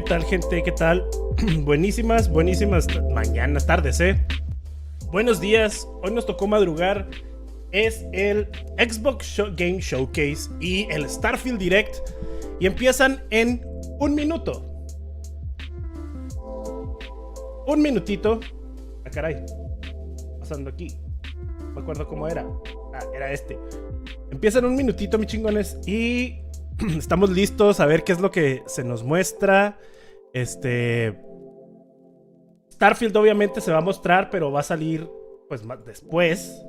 tal, gente? ¿Qué tal? Buenísimas mañanas, tardes, buenos días. Hoy nos tocó madrugar. Es el Xbox Game Showcase y el StarField Direct, y empiezan en un minuto. Un minutito. Ah, caray. Pasando aquí. No me acuerdo cómo era. Ah, era este. Empiezan un minutito, mis chingones, y estamos listos a ver qué es lo que se nos muestra. StarField obviamente se va a mostrar, pero va a salir pues más después.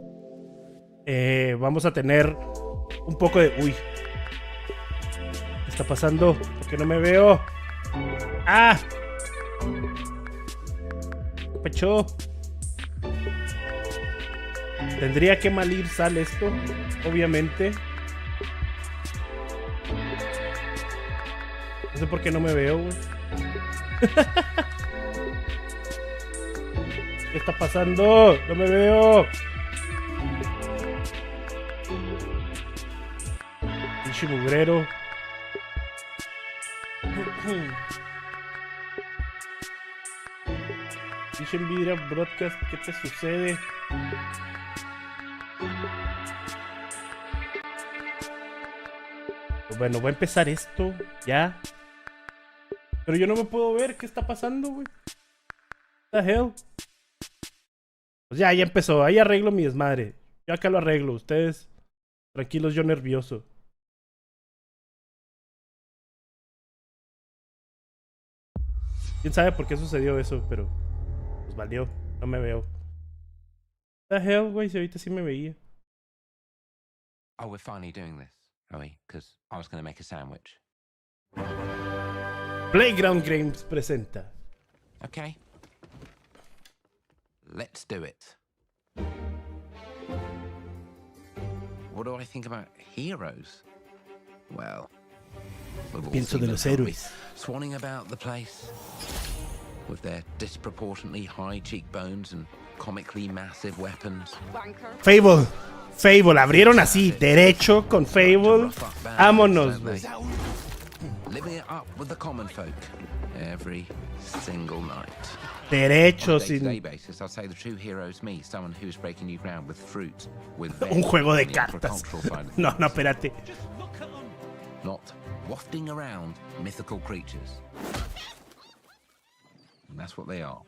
Vamos a tener un poco de... Uy, ¿qué está pasando? ¿Por qué no me veo? ¡Ah! ¿Qué pecho? Tendría que mal ir, sale esto, obviamente. No sé por qué no me veo, güey. ¿Qué está pasando? No me veo. Pinche mugrero. Pinche envidia broadcast, ¿qué te sucede? Pues bueno, va a empezar esto ya. Pero yo no me puedo ver. ¿Qué está pasando, güey? What the hell? Pues ya empezó. Ahí arreglo mi desmadre. Yo acá lo arreglo. Ustedes tranquilos, yo nervioso. Quién sabe por qué sucedió eso, pero pues valió. No me veo. What the hell, güey, si ahorita sí me veía. Oh, we're finally doing this, are we? Because I was going to make a sandwich. Playground Games presenta. Okay. Let's do it. What do I think about heroes? Well, we've all Pienso seen de them, los haven't we? héroes. Swanning about the place with their disproportionately high cheekbones and comically massive weapons. Fable, abrieron así, derecho con Fable. Vámonos, güey. Living it up with the common folk every single night. Derecho sin Basis, I'll say the true hero is me, someone who's breaking new ground with fruit, with un juego de cartas. No, espérate. Not wafting around mythical creatures. And that's what they are.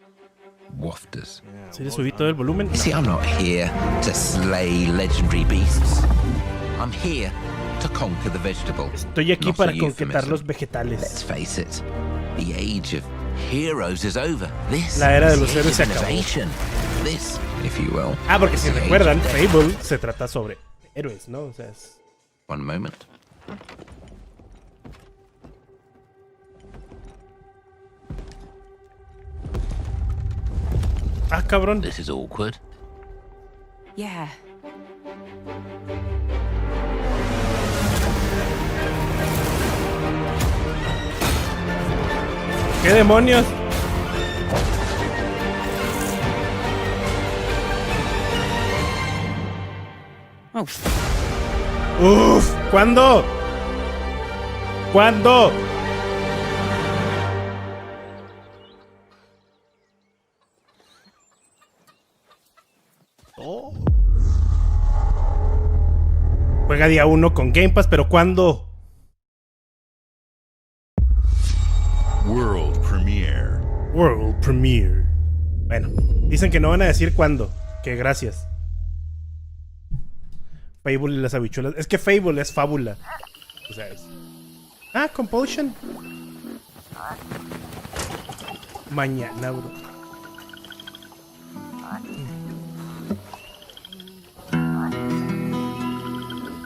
Wafters. ¿Se le subí todo el volumen? You see, I'm not here to slay legendary beasts. I'm here to conquer the vegetable. Estoy aquí para conquistar los vegetales. Let's face it, the age of heroes is over. This La era de los héroes se acabó. This, if you will. Ah, porque si recuerdan, Fable se trata sobre héroes, ¿no? O sea, es... One moment. Ah, cabrón. This is awkward. Yeah. ¿Qué demonios? Oh. Uf, ¿cuándo? ¿Cuándo? Oh. Juega día 1 con Game Pass, pero ¿cuándo? World Premiere. Bueno, dicen que no van a decir cuándo. Que gracias. Fable y las habichuelas. Es que Fable es fábula. O sea, es... Ah, Compulsion. Mañana, bro.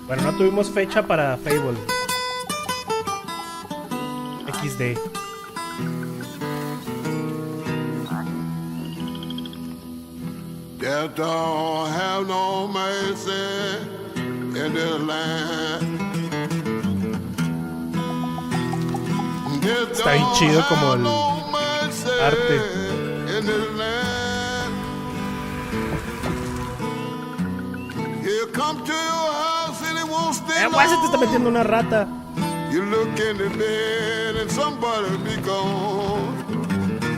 Bueno, no tuvimos fecha para Fable. XD. Death don't have no mercy in this land. Está bien chido como el arte. Here come to your house and it won't stay Guay, se te está long. metiendo una rata. You look in the bed and somebody be gone.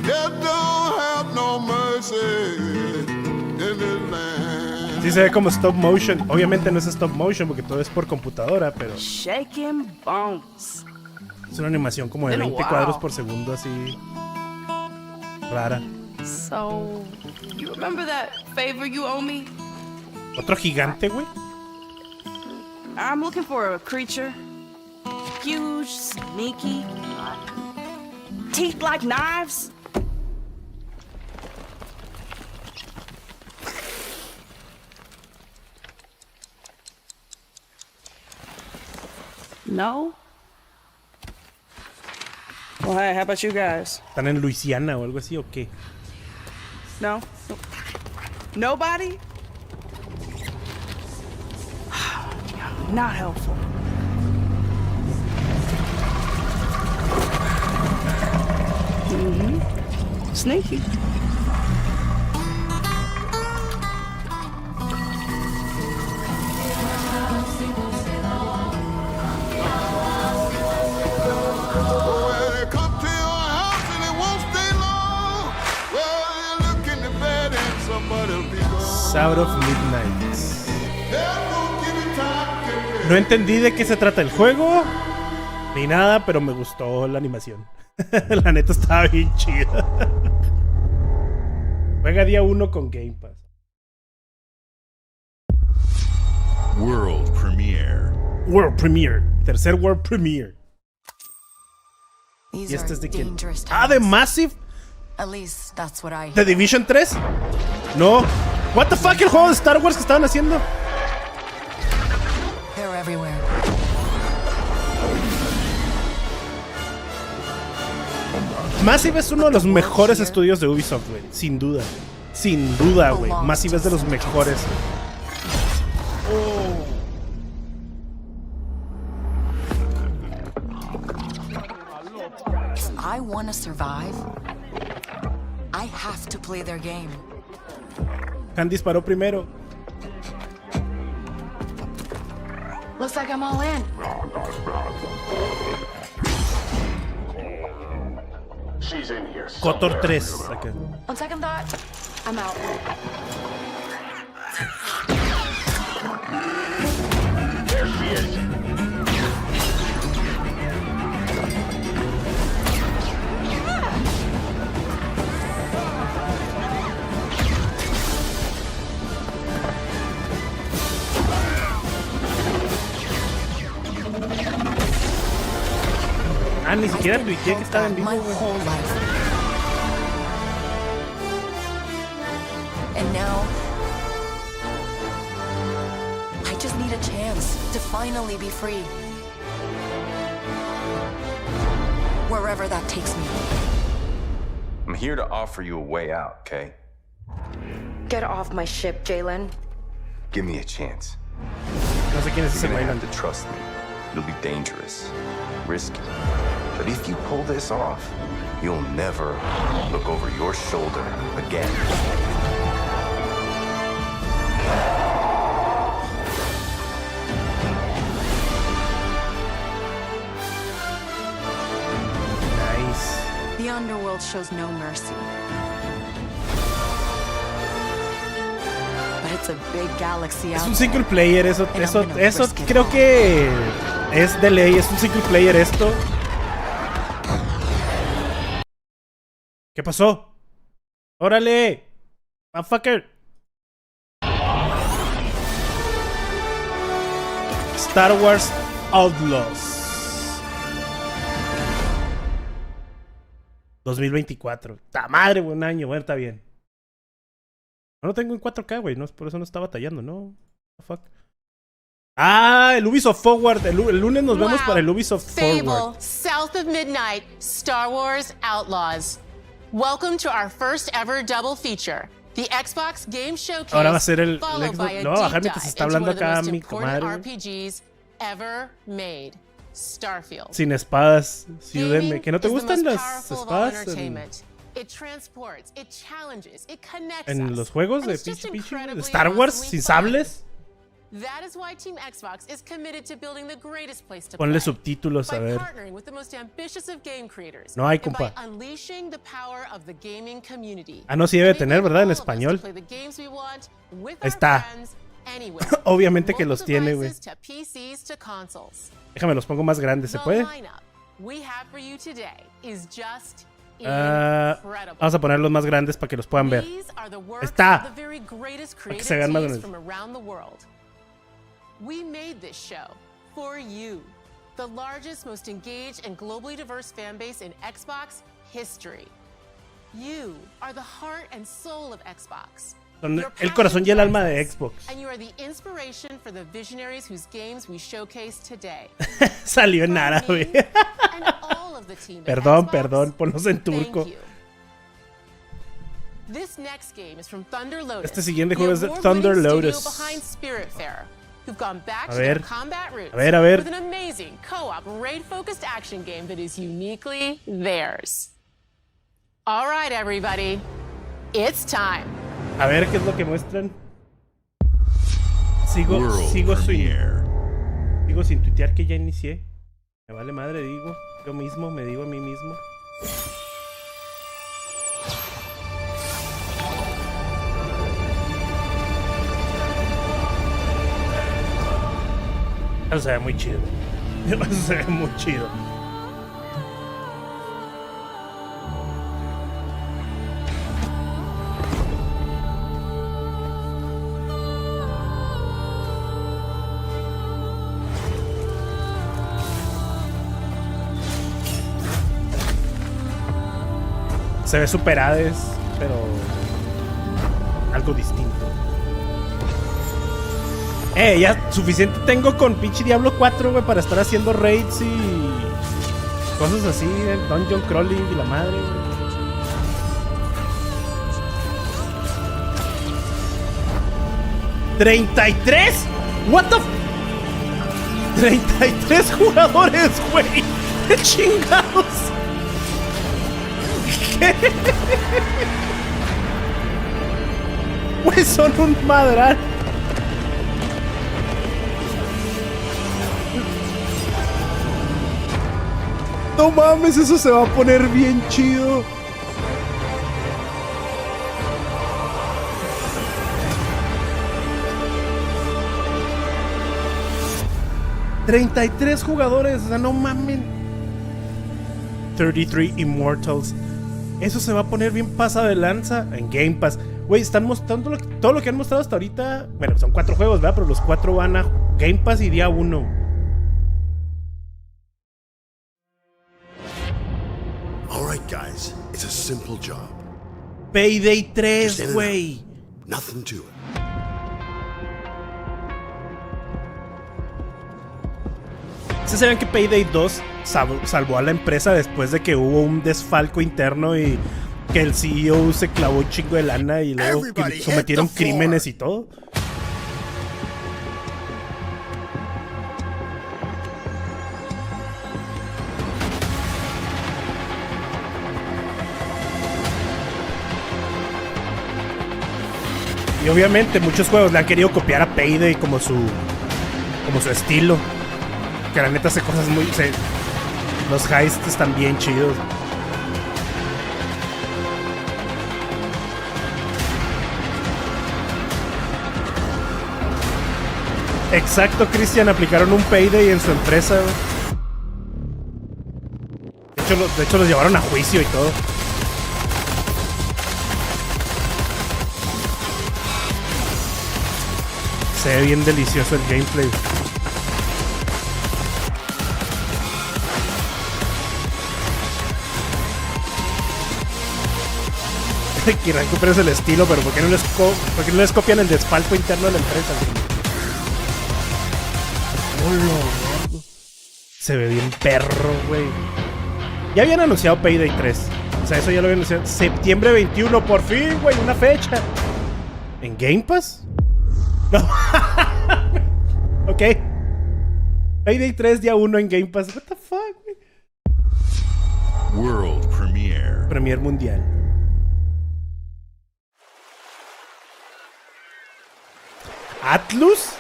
That don't have no mercy in this land. Sí se ve como stop motion. Obviamente no es stop motion porque todo es por computadora, pero Shaking bones. es una animación como de 20 cuadros por segundo, así rara. So, you remember that favor you owe me? Otro gigante, güey. I'm looking for a creature. Huge, sneaky, teeth like knives. No? Well, hey, how about you guys? ¿Están en Luisiana o algo así o qué? No? Nobody? Not helpful. Sneaky. Well, they come to your house and it won't stay long. Well, you look in the bed and somebody'll be gone. Sound of Midnight. They're gonna give you time. No entendí de qué se trata el juego ni nada, pero me gustó la animación. La neta estaba bien chida. Juega día 1 con Game Pass. World Premiere. World Premiere. Tercer World Premiere. These ¿Y este are es de quién? dangerous Ah, de times. Massive. At least that's what I ¿De Division 3? No. What the fuck, el juego de Star Wars que estaban haciendo. They're everywhere. Massive es uno de los mejores estudios de Ubisoft, güey. Sin duda. Sin duda, güey. Massive es de los mejores. If I want to survive, I have to play their game. Han disparó primero. Looks like I'm all in. Kotor 3. Acá. On second thought, I'm out. Ah, ni siquiera tuiteé que estaba en vivo, My güey. whole life. And now, I just need a chance to finally be free. Wherever that takes me. I'm here to offer you a way out, okay? Get off my ship, Jalen. Give me a chance. No sé quién es ese You're gonna have bailante. to trust me. It'll be dangerous, risky. But if you pull this off, you'll never look over your shoulder again. Nice. The underworld shows no mercy. But it's a big galaxy Es out un there. single player, eso And I'm gonna risk it creo all. que es de ley, es un single player esto. ¿Qué pasó? ¡Órale! ¡Motherfucker! Star Wars Outlaws 2024. ¡Ta madre, buen año! Bueno, está bien. No lo tengo en 4K, güey. No, por eso no está batallando, ¿no? Fuck. Ah, el Ubisoft Forward. El lunes nos vemos para el Ubisoft Fable, Forward. South of Midnight, Star Wars Outlaws. Welcome to our first ever double feature. The Xbox Game Showcase, Ahora va a ser el followed Xbox. by a Lo voy a bajar deep mientras dive está into hablando one of the acá most mi important comadre. RPGs ever made, StarField. Sin espadas. Ciúdenme. Gaming ¿Que no te is the gustan most las powerful of all espadas entertainment. It transports, it challenges, it connects en us. los juegos And de it's just Pichi Pichi? ¿De incredibly Star Wars awesomely sin fun. sables? That is why Team Xbox is committed to building the greatest place to Ponle play. subtítulos, a By ver. partnering with the most ambitious of game creators. No hay, and compa. by unleashing the power of the gaming community. Ah, no, sí debe They tener, want ¿verdad? En all of us to español. play the games we want with Ahí our está. friends anywhere. Obviamente que From los mobile tiene, güey. devices to PCs to consoles. Déjame los pongo más grandes, ¿se The puede? lineup we have for you today is just Vamos a incredible. ponerlos más grandes para que los puedan ver. These are the works Está. of the very greatest Para que creative se vean más teams grandes. from around the world. We made this show for you, the largest, most engaged, and globally diverse fan base in Xbox history. You are the heart and soul of Xbox. Son Your el corazón y el passion alma de drives us, Xbox. And you are the inspiration for the visionaries whose games we showcase today. Salió en From árabe. me and all of the team at Perdón, Xbox, perdón, ponlos en turco. thank you. This next game is from Thunder Lotus. Este siguiente the juego es de award-winning Thunder studio Lotus. behind Spiritfarer, who've gone back A to their ver. combat roots A ver. with an amazing co-op raid-focused action game that is uniquely theirs. All right, everybody, it's time. A ver qué es lo que muestran. Sigo World sin tuitear que ya inicié. Me vale madre, digo. Yo mismo me digo a mí mismo. Eso se ve muy chido. Eso se ve muy chido. Se ve super Hades, pero algo distinto. Ya suficiente tengo con pinche Diablo 4, güey, para estar haciendo raids y cosas así, dungeon crawling y la madre, güey. ¿33? What the 33 jugadores, güey. ¡Qué chingados! ¿Qué? Güey, son un madral. No mames, eso se va a poner bien chido. ¡33 jugadores! O sea, no mamen. 33 Immortals. Eso se va a poner bien pasa de lanza en Game Pass. Güey, están mostrando todo lo que han mostrado hasta ahorita. Bueno, son 4 juegos, ¿verdad? Pero los 4 van a Game Pass y día 1. Alright, guys, it's a simple job. Payday Just 3, in and güey. out. Nothing to it. ¿Se saben que Payday 2 salvó a la empresa después de que hubo un desfalco interno y que el CEO se clavó un chingo de lana y luego que cometieron crímenes y todo? Y obviamente muchos juegos le han querido copiar a Payday como su estilo. Que la neta hace cosas muy... los heists están bien chidos. Exacto, Cristian, aplicaron un Payday en su empresa, güey. De hecho los llevaron a juicio y todo. Se ve bien delicioso el gameplay. Que recuperes el estilo, pero ¿por qué no les copian el desfalco interno de la empresa? Oh, se ve bien perro, güey. Ya habían anunciado Payday 3. O sea, eso ya lo habían anunciado. Septiembre 21, por fin, güey, una fecha. ¿En Game Pass? No. Ok. Payday 3, día 1 en Game Pass. What the fuck, güey. World Premiere. Premier mundial. ¿Atlus?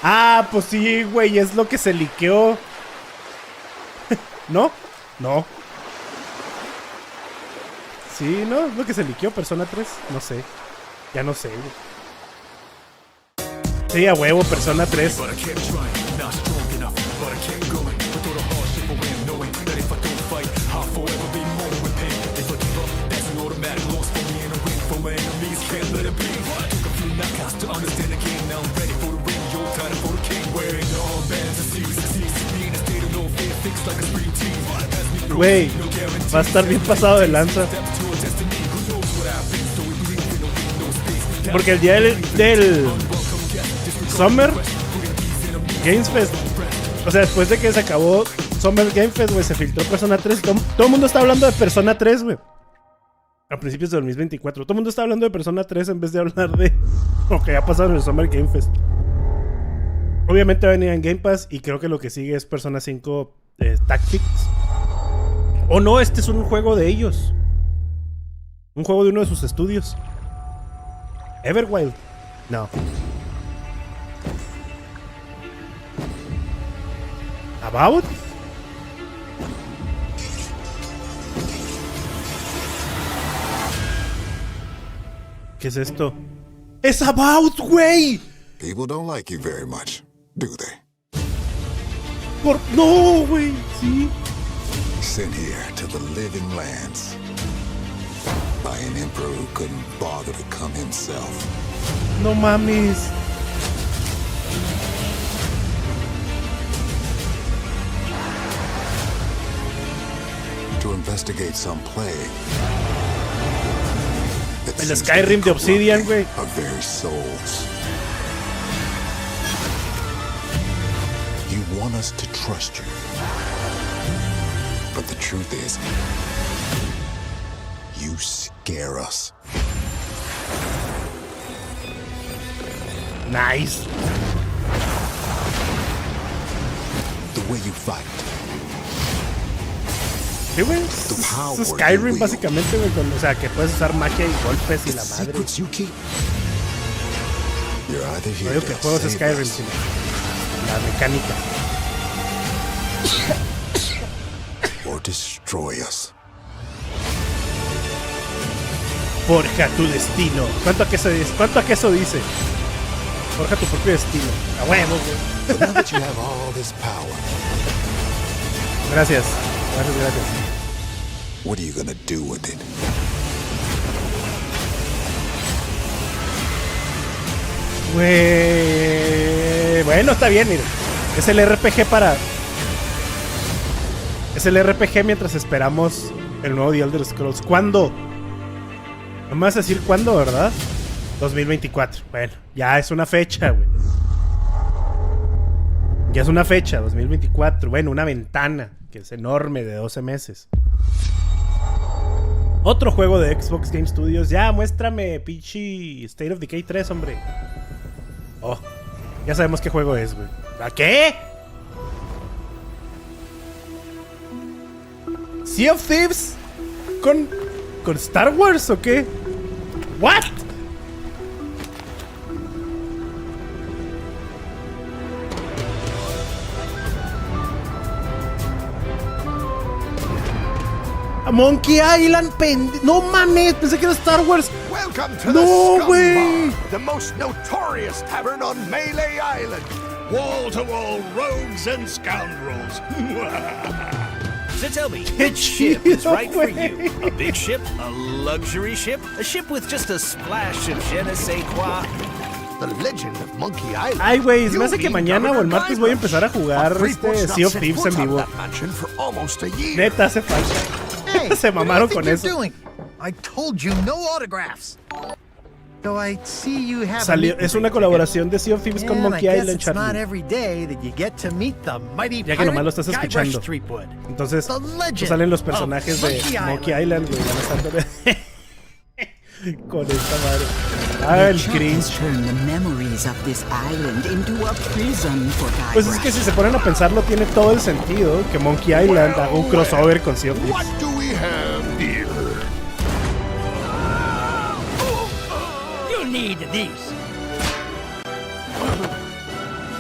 Ah, pues sí, güey, es lo que se liqueó. ¿No? No. Sí, ¿no? Es lo que se liqueó, Persona 3. No sé. Ya no sé, güey. Sí, a huevo, Persona 3. Güey, va a estar bien pasado de lanza. Porque el día del Summer Games Fest, o sea, después de que se acabó Summer Game Fest, güey, se filtró Persona 3. Todo el mundo está hablando de Persona 3, güey. A principios de 2024. Todo el mundo está hablando de Persona 3 en vez de hablar de lo que ya pasado en el Summer Game Fest. Obviamente va a venir en Game Pass y creo que lo que sigue es Persona 5 Tactics. O no, este es un juego de ellos. Un juego de uno de sus estudios. Everwild. No. About. ¿Qué es esto? ¡Es About, güey! People don't like you very much, do they? No, güey. Sí. Sent here to the living lands by an emperor who couldn't bother to come himself. No mames. To investigate some plague. El Skyrim de Obsidian, güey. Our very souls. You want us to trust you. But the truth is, you scare us. Nice. The way you fight. Sí, güey. Es Skyrim, básicamente, güey. O sea, que puedes usar magia y golpes y la madre. No digo que el juego es Skyrim, sino la mecánica. Or destroy us. Forja tu destino. ¿Cuánto a queso dice? ¿Cuánto a queso dice? Forja tu propio destino. A huevo, güey. Now that you have all this power. Gracias. Gracias. What are you gonna do with it? Güey. Bueno, está bien, mire. Es el RPG para... Es el RPG mientras esperamos el nuevo The Elder Scrolls. ¿Cuándo? No me vas a decir cuándo, ¿verdad? 2024. Bueno, ya es una fecha, güey. Ya es una fecha, 2024. Bueno, una ventana que es enorme de 12 meses. Otro juego de Xbox Game Studios. Ya, muéstrame, pinche State of Decay 3, hombre. Oh, ya sabemos qué juego es, güey. ¿A qué? ¿Sea of Thieves? ¿Con Star Wars o qué? ¿What? A Monkey Island, no mames, pensé que era Star Wars. No, güey. The most notorious tavern on Melee Island. Wall to wall rogues and scoundrels. So tell me, which ship is right for you? A big ship? A luxury ship? A ship with just a splash of je ne sais quoi? The Legend of Monkey Island. Ay, güey, se me hace que mañana o el martes voy a empezar a jugar Sea of Thieves en vivo. Neta, hace falta. Hey, se mamaron con eso. I told you no autographs. So I see you have Salió, es una colaboración de Sea of Thieves con Monkey Island, Charlie. Ya que nomás lo estás escuchando. Entonces, pues salen los personajes de Monkey Island, güey. Con esta madre. Ah, el cringe. Pues es que si se ponen a pensarlo, tiene todo el sentido que Monkey Island haga un crossover con Sea of Thieves. Need these.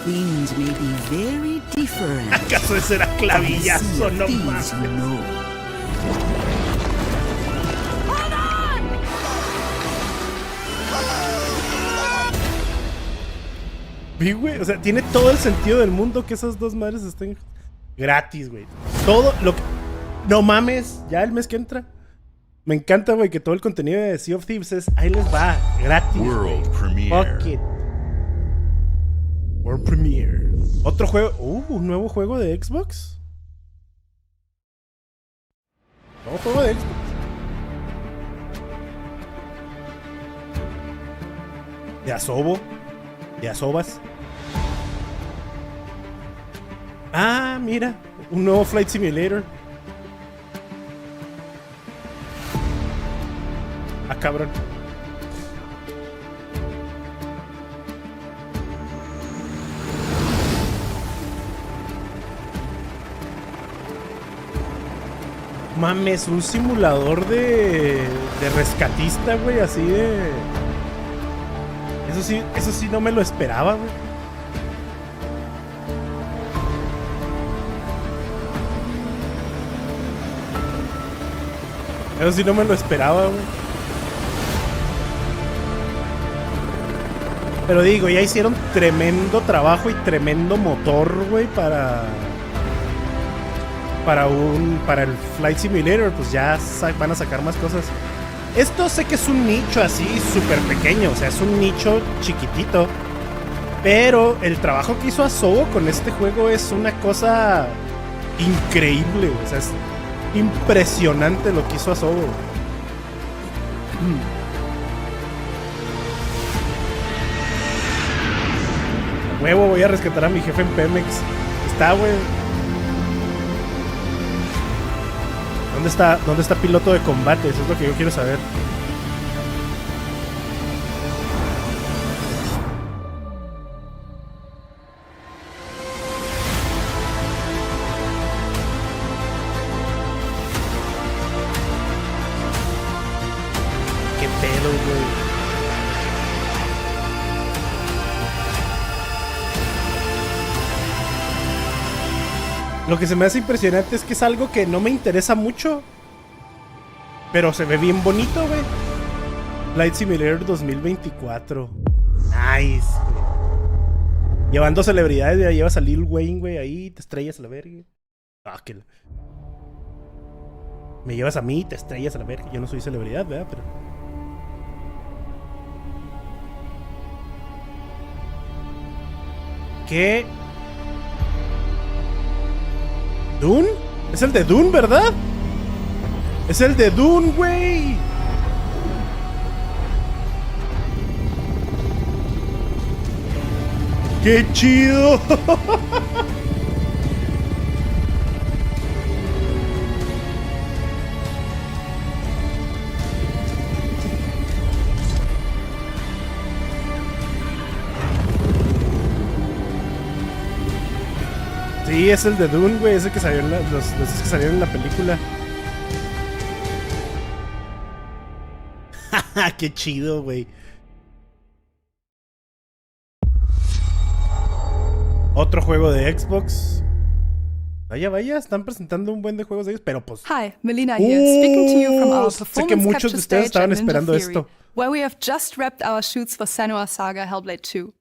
things may be very different. ¿Acaso ese era clavillazo? No más. Vi, güey, o sea, tiene todo el sentido del mundo que esas dos madres estén gratis, güey. Todo lo que... No mames, ya el mes que entra. Me encanta, güey, que todo el contenido de Sea of Thieves es... Ahí les va, gratis, World güey. Premiere. Fuck it. World Premiere. Otro juego... un nuevo juego de Xbox. Nuevo juego de Xbox. De Asobo. De Asobas. Ah, mira. Un nuevo Flight Simulator. Ah, cabrón. Mames, un simulador de rescatista, güey, así de... Eso sí no me lo esperaba, güey. Eso sí no me lo esperaba, güey. Pero digo, ya hicieron tremendo trabajo y tremendo motor, güey, para el Flight Simulator. Pues ya van a sacar más cosas. Esto sé que es un nicho así súper pequeño, o sea, es un nicho chiquitito. Pero el trabajo que hizo Asobo con este juego es una cosa increíble, o sea, es impresionante lo que hizo Asobo. Huevo, voy a rescatar a mi jefe en Pemex. Está, güey. ¿Dónde está piloto de combate? Eso es lo que yo quiero saber. ¿Qué pedo, güey? Lo que se me hace impresionante es que es algo que no me interesa mucho, pero se ve bien bonito, güey. Flight Simulator 2024. Nice, güey. Llevando celebridades, ya llevas a Lil Wayne, güey, ahí te estrellas a la verga. Ah, que... Me llevas a mí, te estrellas a la verga. Yo no soy celebridad, ¿verdad? Pero... ¿Qué? ¿Dune? Es el de Dune, ¿verdad? Es el de Dune, güey. ¡Qué chido! Sí, es el de Dune, güey. Ese que salió en los que salieron en la película. ¡Qué chido, güey! Otro juego de Xbox. Vaya, están presentando un buen de juegos de ellos, pero pues... Hi, Melina here, speaking to you from our sé que muchos de ustedes estaban esperando esto. Where we have just wrapped our shoots for Senua Saga Hellblade 2.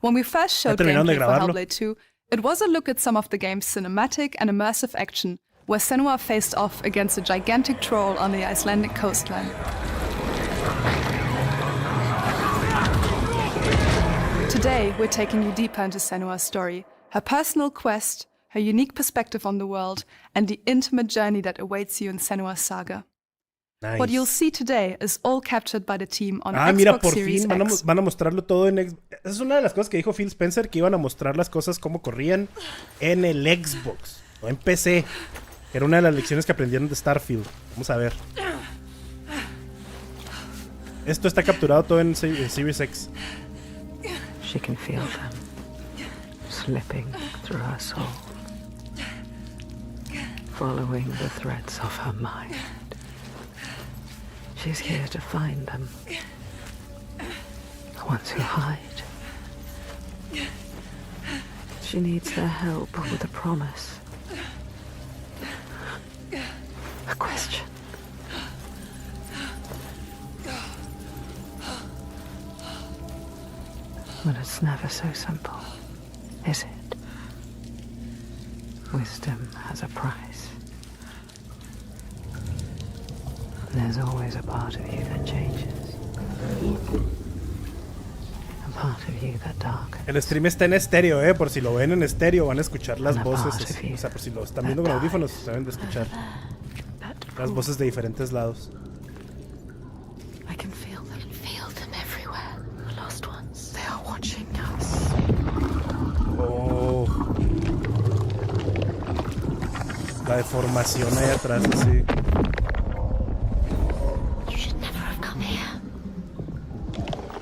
When we first showed gameplay for Hellblade 2, it was a look at some of the game's cinematic and immersive action, where Senua faced off against a gigantic troll on the Icelandic coastline. Today, we're taking you deeper into Senua's story, her personal quest, her unique perspective on the world, and the intimate journey that awaits you in Senua's saga. Nice. What you'll see today is all captured by the team on Xbox mira, por Series fin X. van a mostrarlo todo en Xbox. Esa es una de las cosas que dijo Phil Spencer, que iban a mostrar las cosas como corrían en el Xbox, no en PC. Era una de las lecciones que aprendieron de StarField. Vamos a ver. Esto está capturado todo en Series X. She can feel them slipping through her soul, following the threads of her mind. She's here to find them, the ones who hide, She needs their help with a promise. A question. But it's never so simple, is it? Wisdom has a price. And there's always a part of you that changes. A part of you that darkens. El stream está en estéreo, por si lo ven en estéreo van a escuchar las voces. O sea, por si lo están viendo con audífonos, se deben de escuchar las voces de diferentes lados. I can feel them everywhere. The lost ones. They are watching us. Oh. La deformación ahí atrás, así. You should never have come here.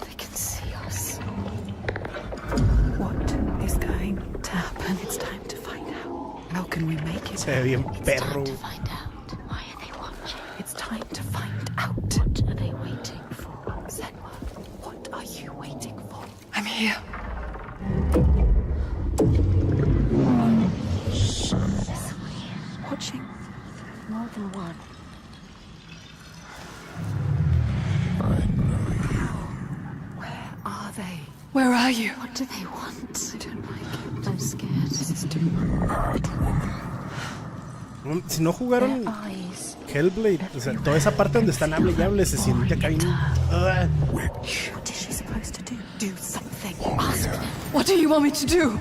They can see us. What is going to happen? It's time to find out. How can we make it? Se ve bien perro. It's time to find out. Why are they watching? It's time to find out. What are they waiting for? Senwa, what are you waiting for? I'm here. Watching more than one. I know you. Where are they? Where are you? What do they want? I don't like it. I'm scared. This is too Mad woman. Si no jugaron Hellblade, o sea, toda esa parte donde están hable y hable se siente acá bien. What is she supposed to do? Do something. Ask them. What do you want me to do?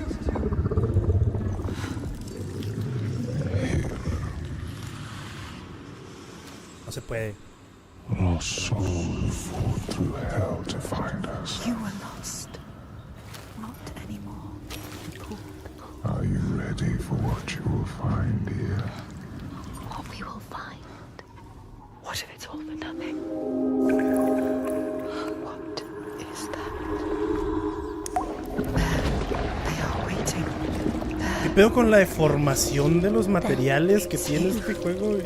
No se puede. Our soul fought through hell to find us. You were lost. Not anymore. Are you ready for what you will find here? What we will find. What if it's all for nothing? What is that? They are waiting. ¿Qué pedo con la deformación de los materiales que tiene este juego?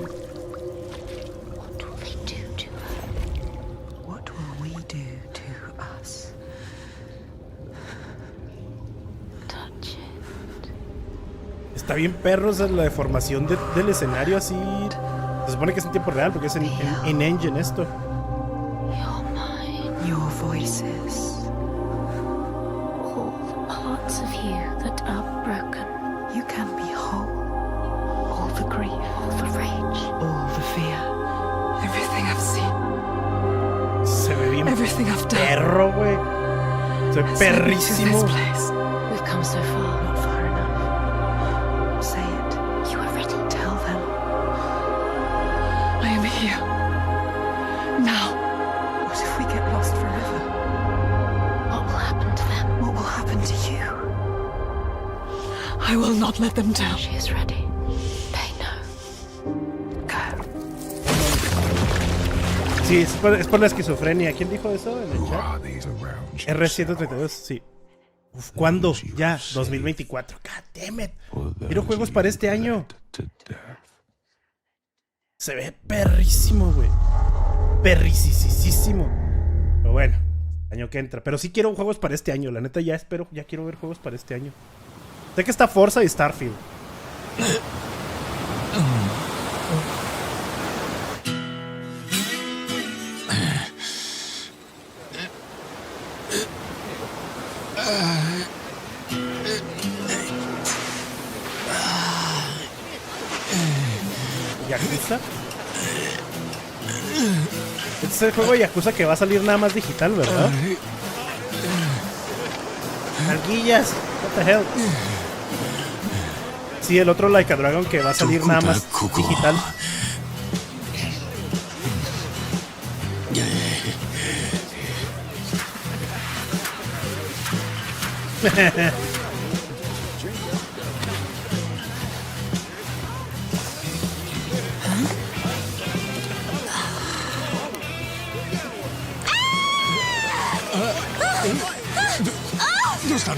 Está bien perro, o sea, la deformación del escenario así. Se supone que es en tiempo real porque es en engine esto. Your voices. All the parts of you that are broken. You can be whole. All the grief, all the rage, all the fear. Everything I've seen. Se ve bien Everything I've done. Perro, güey. Se ve perrísimo. We've come so far, not far enough. Say it. You are ready. Tell them. I am here. Now. What if we get lost forever? What will happen to them? What will happen to you? I will not let them down. She is ready. They know. Go. Sí, es por la esquizofrenia. ¿Quién dijo eso en el chat? R132, sí. Uf, ¿cuándo? Ya, 2024. God damn it. Quiero juegos para este año. Se ve perrísimo, güey. Perricisísimo. Pero bueno, año que entra. Pero sí quiero juegos para este año. La neta ya quiero ver juegos para este año. Sé que está Forza y StarField. Yakuza. Este es el juego de Yakuza que va a salir nada más digital, ¿verdad? Alguillas. What the hell. Sí, el otro Like a Dragon que va a salir nada más digital.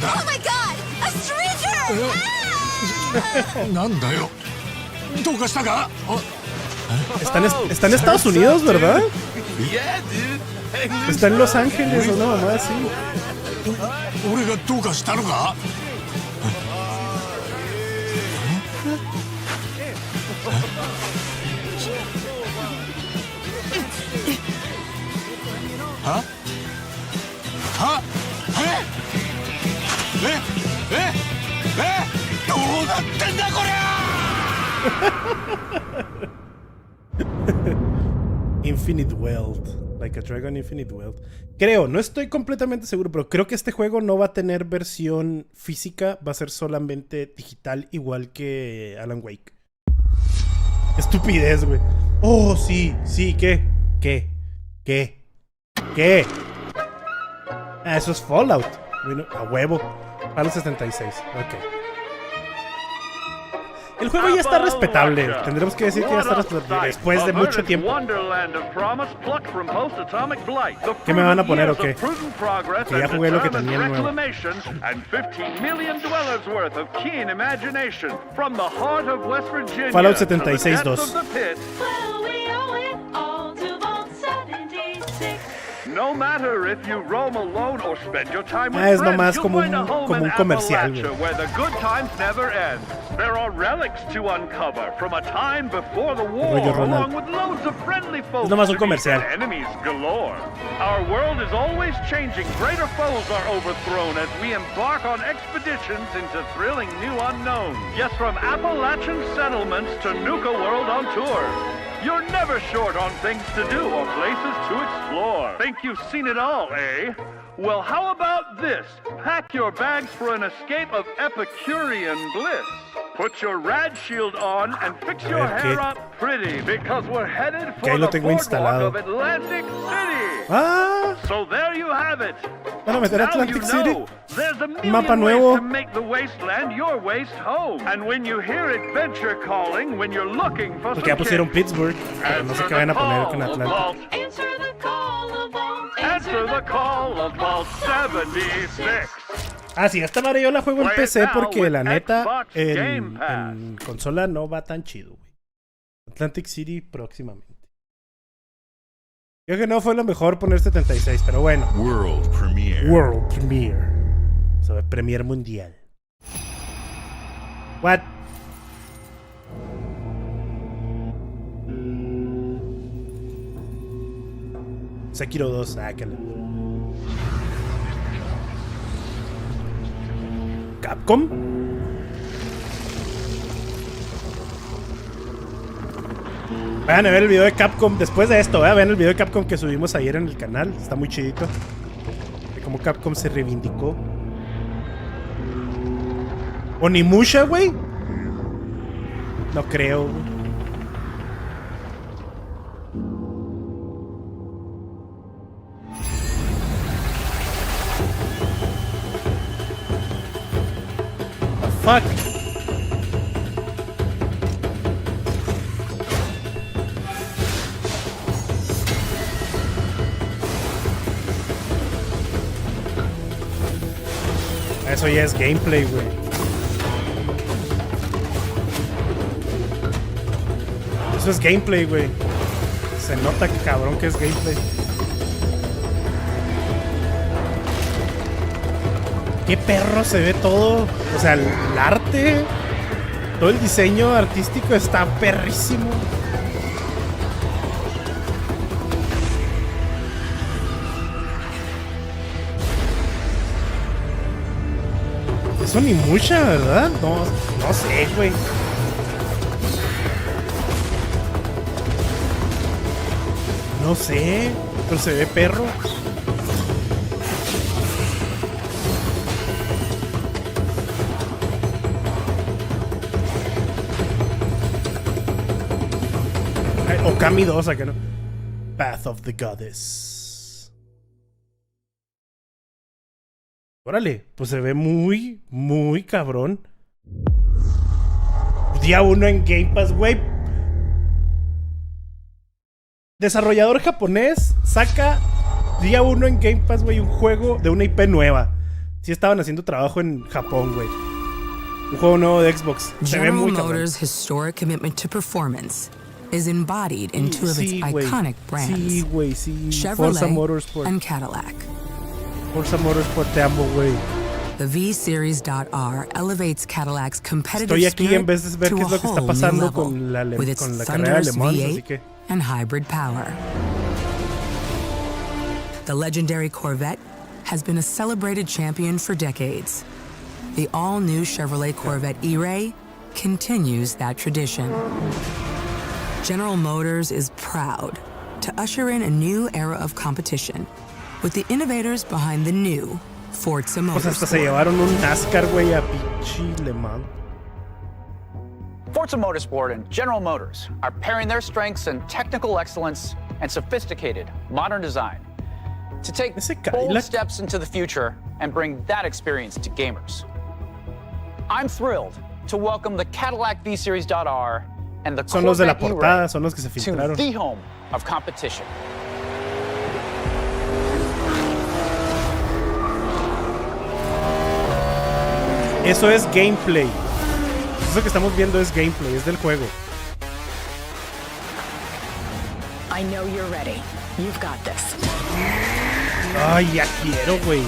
Oh my god! A stranger! Está en Estados Unidos, ¿verdad? Está en Los Ángeles o no, mamá, sí. Infinite Wealth. Like a Dragon Infinite Wealth. Creo, no estoy completamente seguro, pero creo que este juego no va a tener versión física. Va a ser solamente digital, igual que Alan Wake. Estupidez, güey. Oh, sí, ¿qué? Ah, eso es Fallout. Bueno, a huevo. Fallout 76. Ok. El juego ya está respetable. Tendremos que decir que ya está respetable después de mucho tiempo. ¿Qué me van a poner o qué? Que ya jugué lo que tenía nuevo. Fallout 76-2. Es nomás como un comercial, güey. Es nomás un comercial. Our world is always changing. Greater foes are overthrown as we embark on expeditions into thrilling new unknowns. Yes, from Appalachian settlements to Nuka World on tour. You're never short on things to do or places to explore. Think you've seen it all, eh? Well, how about this? Pack your bags for an escape of Epicurean bliss. Put your rad shield on and fix your hair up pretty because we're headed for the boardwalk of Atlantic City. Ah. So there you have it. Van a meter Atlantic City. There's a million Mapa ways nuevo. to make the wasteland your waste home. And when you hear adventure calling, when you're looking for Porque ya pusieron Pittsburgh, pero no sé qué van a poner con Atlanta. Answer the call of Vault. Answer the call of Vault 76. Ah, sí, esta madre yo la juego en PC porque la neta en consola no va tan chido, güey. Atlantic City próximamente. Creo que no fue lo mejor poner 76, pero bueno. World Premiere. World Premiere. O sea, Premier Mundial. What? Sekiro 2, sácala. Capcom. Vayan a ver el video de Capcom después de esto, vean el video de Capcom que subimos ayer en el canal. Está muy chidito. De cómo Capcom se reivindicó. Onimusha, güey. No creo, güey. Fuck. Eso ya es gameplay, güey. Eso es gameplay, güey. Se nota que cabrón que es gameplay. Qué perro se ve todo. O sea, el arte, todo el diseño artístico está perrísimo. Eso ni mucha, ¿verdad? No sé, güey. No sé, pero se ve perro. Okami 2, acá no. Path of the Goddess. Órale, pues se ve muy, muy cabrón. Día 1 en Game Pass, güey. Desarrollador japonés saca día 1 en Game Pass, güey, un juego de una IP nueva. Sí estaban haciendo trabajo en Japón, güey. Un juego nuevo de Xbox. Se ve muy cabrón. Motors' historic commitment to performance is embodied in two of its iconic brands, sí, güey, sí. Chevrolet Motorsport and Cadillac. Forza Motorsport, te amo, güey. The V-Series.R elevates Cadillac's competitive Estoy aquí spirit en vez de ver to qué a es lo que está whole pasando new level, with its con la carrera de Le Mans, así V8 que and hybrid power. The legendary Corvette has been a celebrated champion for decades. The all-new Chevrolet Corvette E-Ray continues that tradition. General Motors is proud to usher in a new era of competition with the innovators behind the new Forza Motorsport. Pues hasta se llevaron un NASCAR, güey, a pinche Le Mans. Forza Motorsport and General Motors are pairing their strengths in technical excellence and sophisticated modern design to take bold steps into the future and bring that experience to gamers. I'm thrilled to welcome the Cadillac V-Series.R and the Son los de la Corvette portada, son los que se to filtraron. the home of competition. Eso es gameplay. Eso que estamos viendo es gameplay, es del juego. I know you're ready. You've got this. Ay, ya quiero, güey.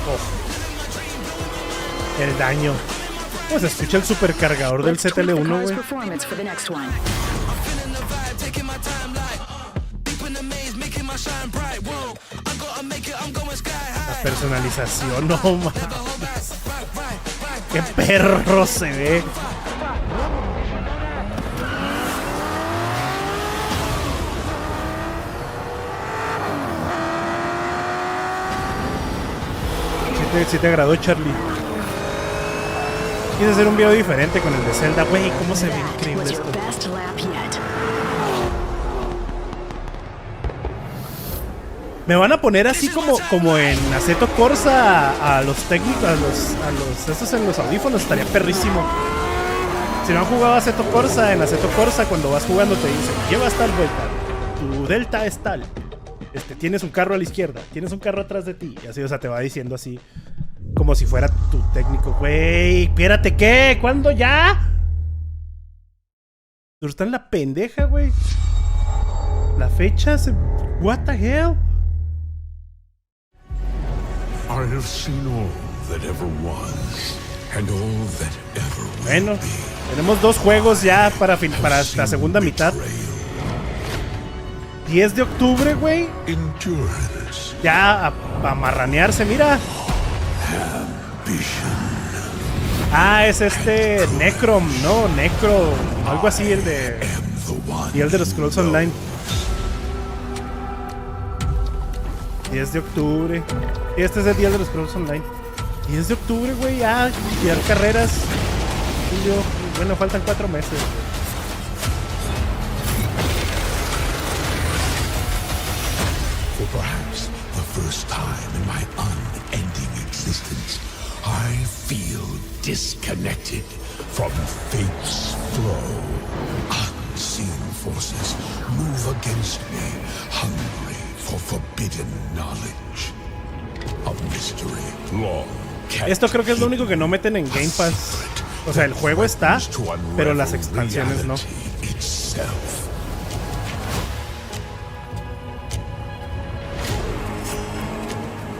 Oh. El daño. Pues escucha el supercargador del CTL1, güey. La personalización, no mames. Qué perro se ve. Si te agradó, Charlie. Quise hacer un video diferente con el de Zelda. Güey, cómo se ve increíble esto. Me van a poner así como en Assetto Corsa a los técnicos, a los estos en los audífonos. Estaría perrísimo. Si no han jugado Assetto Corsa, en Assetto Corsa cuando vas jugando te dicen: llevas tal vuelta, tu delta es tal. Tienes un carro a la izquierda, tienes un carro atrás de ti. Y así, o sea, te va diciendo así, como si fuera tu técnico. Güey, espérate, ¿qué? ¿Cuándo ya? Pero está en la pendeja, güey. La fecha se... What the hell? I have seen all that ever was, and all that ever will be. Bueno, tenemos 2 juegos ya para la segunda mitad. 10 de octubre, güey. Ya a marranearse, mira. Ah, es Necrom, ¿no? Necro, algo así, y el de los Scrolls Online. 10 de octubre. Y este es el día de los Scrolls Online. 10 de octubre, güey, ya carreras. Bueno, faltan 4 meses. For perhaps the first time in my unending existence, I feel disconnected from fate's flow. Unseen forces move against me, hungry for forbidden knowledge. A mystery long. Esto creo que es lo único que no meten en Game Pass. O sea, el juego está, pero las expansiones no.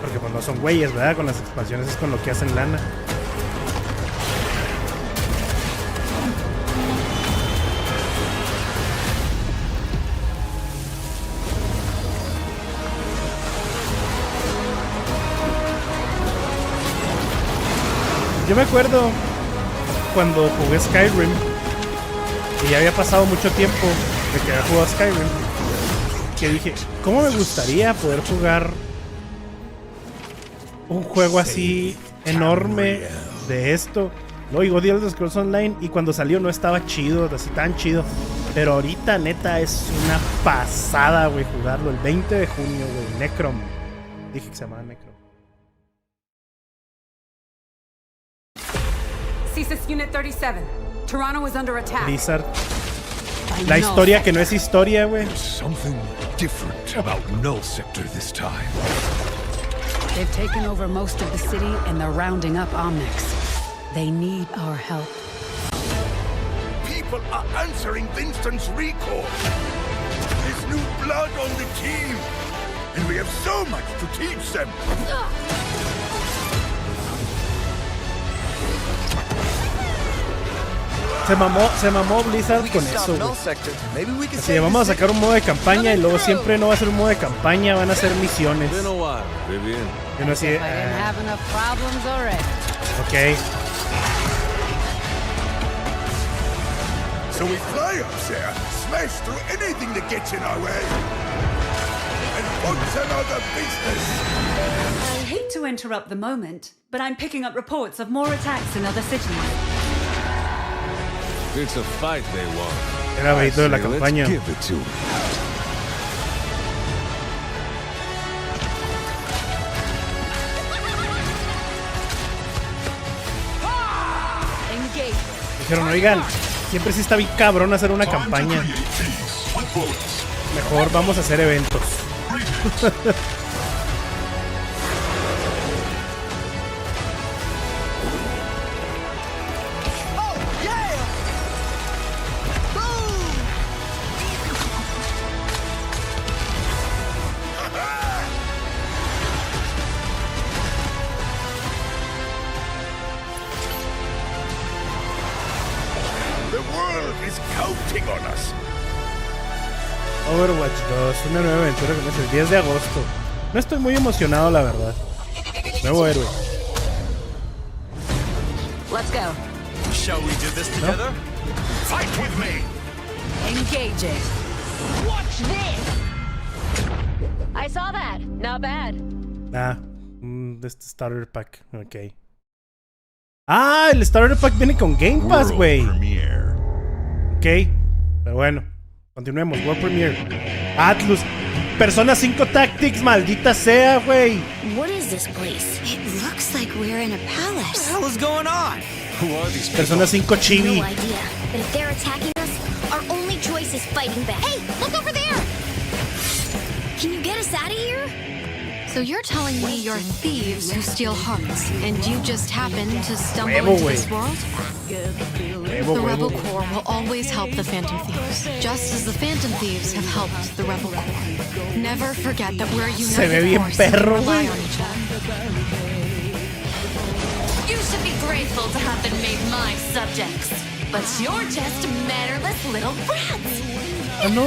Porque pues no son güeyes, ¿verdad? Con las expansiones es con lo que hacen lana. Yo me acuerdo cuando jugué Skyrim y ya había pasado mucho tiempo de que había jugado Skyrim, que dije, ¿cómo me gustaría poder jugar un juego así enorme de esto? Lo digo, The Elder Scrolls Online, y cuando salió no estaba chido, así tan chido, pero ahorita neta es una pasada, güey, jugarlo el 20 de junio, güey. Necrom, dije que se llamaba Necrom. CSIS Unit 37. Toronto is under attack. Blizzard. La historia que no es historia, güey. Something different about Null Sector this time. They've taken over most of the city and they're rounding up Omnics. They need our help. People are answering Winston's recall. There's new blood on the team, and we have so much to teach them. Se mamó Blizzard con eso, güey. Así, vamos a sacar un modo de campaña y luego siempre no va a ser un modo de campaña, van a ser misiones. Yo no sé. Ok. So we fly up there, smash through anything that gets in our way, and what's another business? I hate to interrupt the moment, but I'm picking up reports of more attacks in other cities. It's a fight they want. Era veído de la campaña. Let's give it to them. Dijeron, oigan, siempre sí está bien cabrón hacer una campaña. Mejor vamos a hacer eventos. Overwatch 2, una nueva aventura que es el 10 de agosto. No estoy muy emocionado, la verdad. Nuevo héroe. Let's go. Shall we do this together? Fight with me. Engage it. Watch this. I saw that. Not bad. Este starter pack. Ok. Ah, el starter pack viene con Game Pass, güey. Ok, pero bueno. Continuemos, World Premiere. Atlus. Persona 5 Tactics, maldita sea, güey. What is this place? It looks like we're in a palace. What the hell is going on? Who are these people? Persona 5 Chibi. No idea. But if they're attacking us, our only choice is fighting back. Hey, look over there! Can you get us out of here? So you're telling me you're thieves who steal hearts, and you just happen to stumble into this world? The Rebel Corps will always help the Phantom Thieves, just as the Phantom Thieves have helped the Rebel Corps. Never forget that we're united force and rely on each other. You should be grateful to have been made my subjects, but you're just mannerless little brats. Ah, no,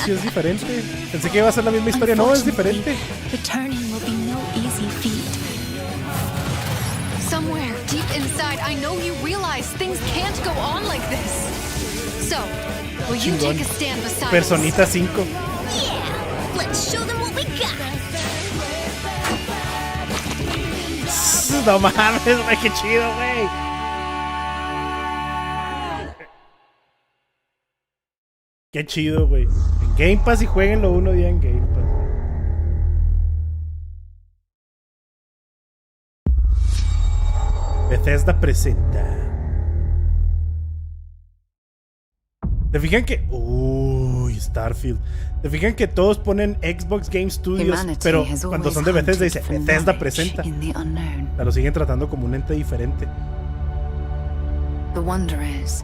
sí es diferente. Pensé que iba a ser la misma historia. No, es diferente. Returning will be no easy feat. Somewhere deep inside, I know you realize things can't go on like this. So, will you take a stand beside us? Personita 5. Yeah, let's show them what we got. No mames, güey, qué chido, güey. Qué chido, güey. En Game Pass y jueguenlo uno día en Game Pass. Bethesda presenta. ¿Te fijan que... Uy, StarField. ¿Te fijan que todos ponen Xbox Game Studios? Pero cuando son de Bethesda dice Bethesda presenta. Pero lo siguen tratando como un ente diferente. The wonder is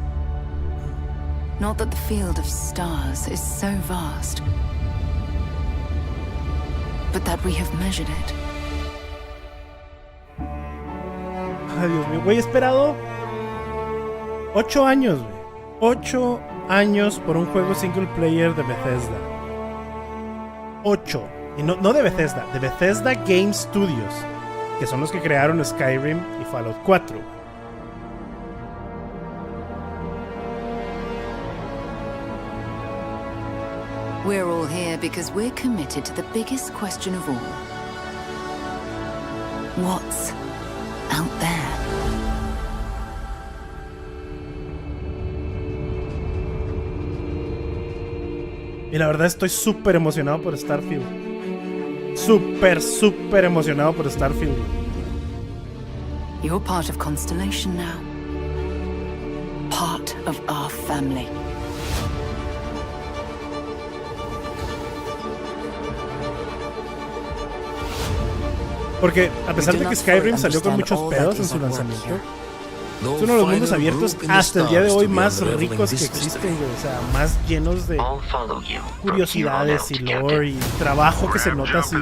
not that the field of stars is so vast, but that we have measured it. Ay, Dios mío, güey, he esperado 8 años, güey. 8 años por un juego single player de Bethesda. 8. Y no de Bethesda, de Bethesda Game Studios, que son los que crearon Skyrim y Fallout 4. We're all here because we're committed to the biggest question of all. What's out there? Y la verdad estoy súper emocionado por StarField. Súper emocionado por StarField. You're part of Constellation now. Part of our family. Porque a pesar de que Skyrim salió con muchos pedos en su lanzamiento, es uno de los mundos abiertos hasta el día de hoy más ricos que existen, güey. O sea, más llenos de curiosidades y lore y trabajo que se nota así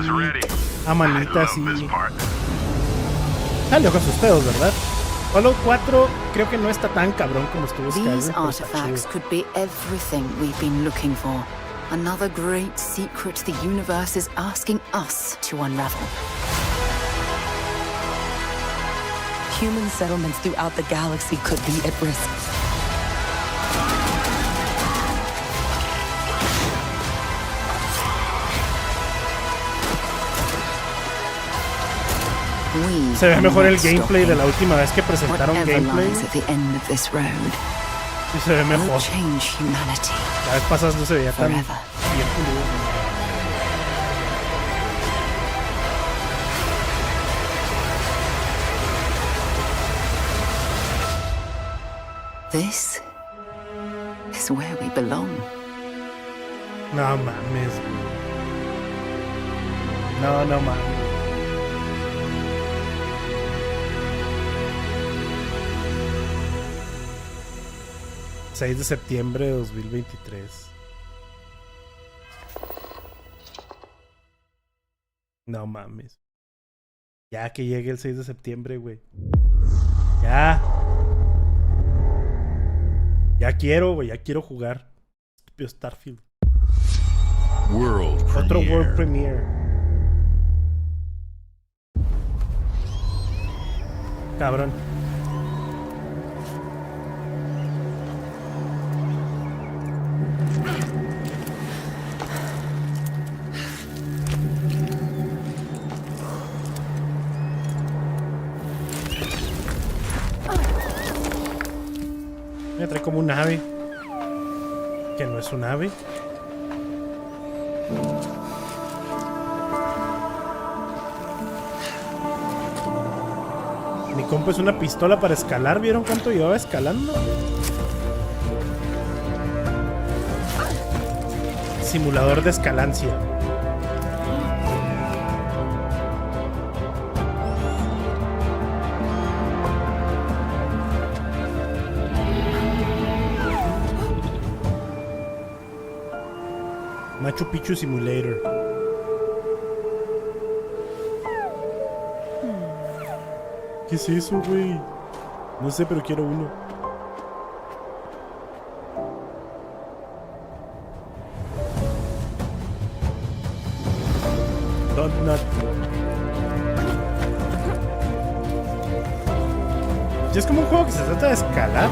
a manitas y... Salió con sus pedos, ¿verdad? Fallout 4 creo que no está tan cabrón como estuvo Skyrim. These artifacts could be everything we've been looking for. Another great secret the universe is asking us to unravel. Human settlements throughout the galaxy could be at risk. Se ve mejor el gameplay de la última vez que presentaron gameplay. Y se ve mejor. La vez pasada no se veía tan bien pulido. This is where we belong. No mames. No mames. ...6 de septiembre de 2023. No mames. Ya que llegue el 6 de septiembre, güey. Ya. Ya quiero, güey. Ya quiero jugar. Estúpido StarField. Otro World Premiere. Cabrón. Me trae como un ave. Que no es un ave. Mi compa es una pistola para escalar. ¿Vieron cuánto llevaba escalando? Simulador de escalancia. Machu Picchu Simulator. ¿Qué es eso, güey? No sé, pero quiero uno. Donut. ¿Ya es como un juego que se trata de escalar?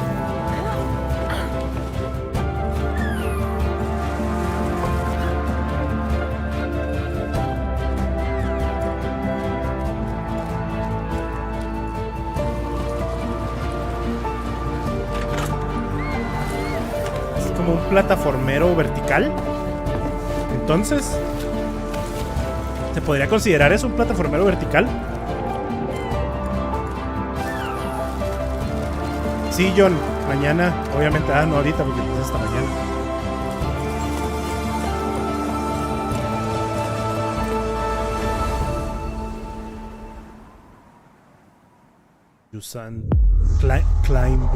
Como un plataformero vertical. Entonces, ¿se podría considerar eso un plataformero vertical? Sí, John, mañana, obviamente, no ahorita porque es hasta mañana. Yusan Climb.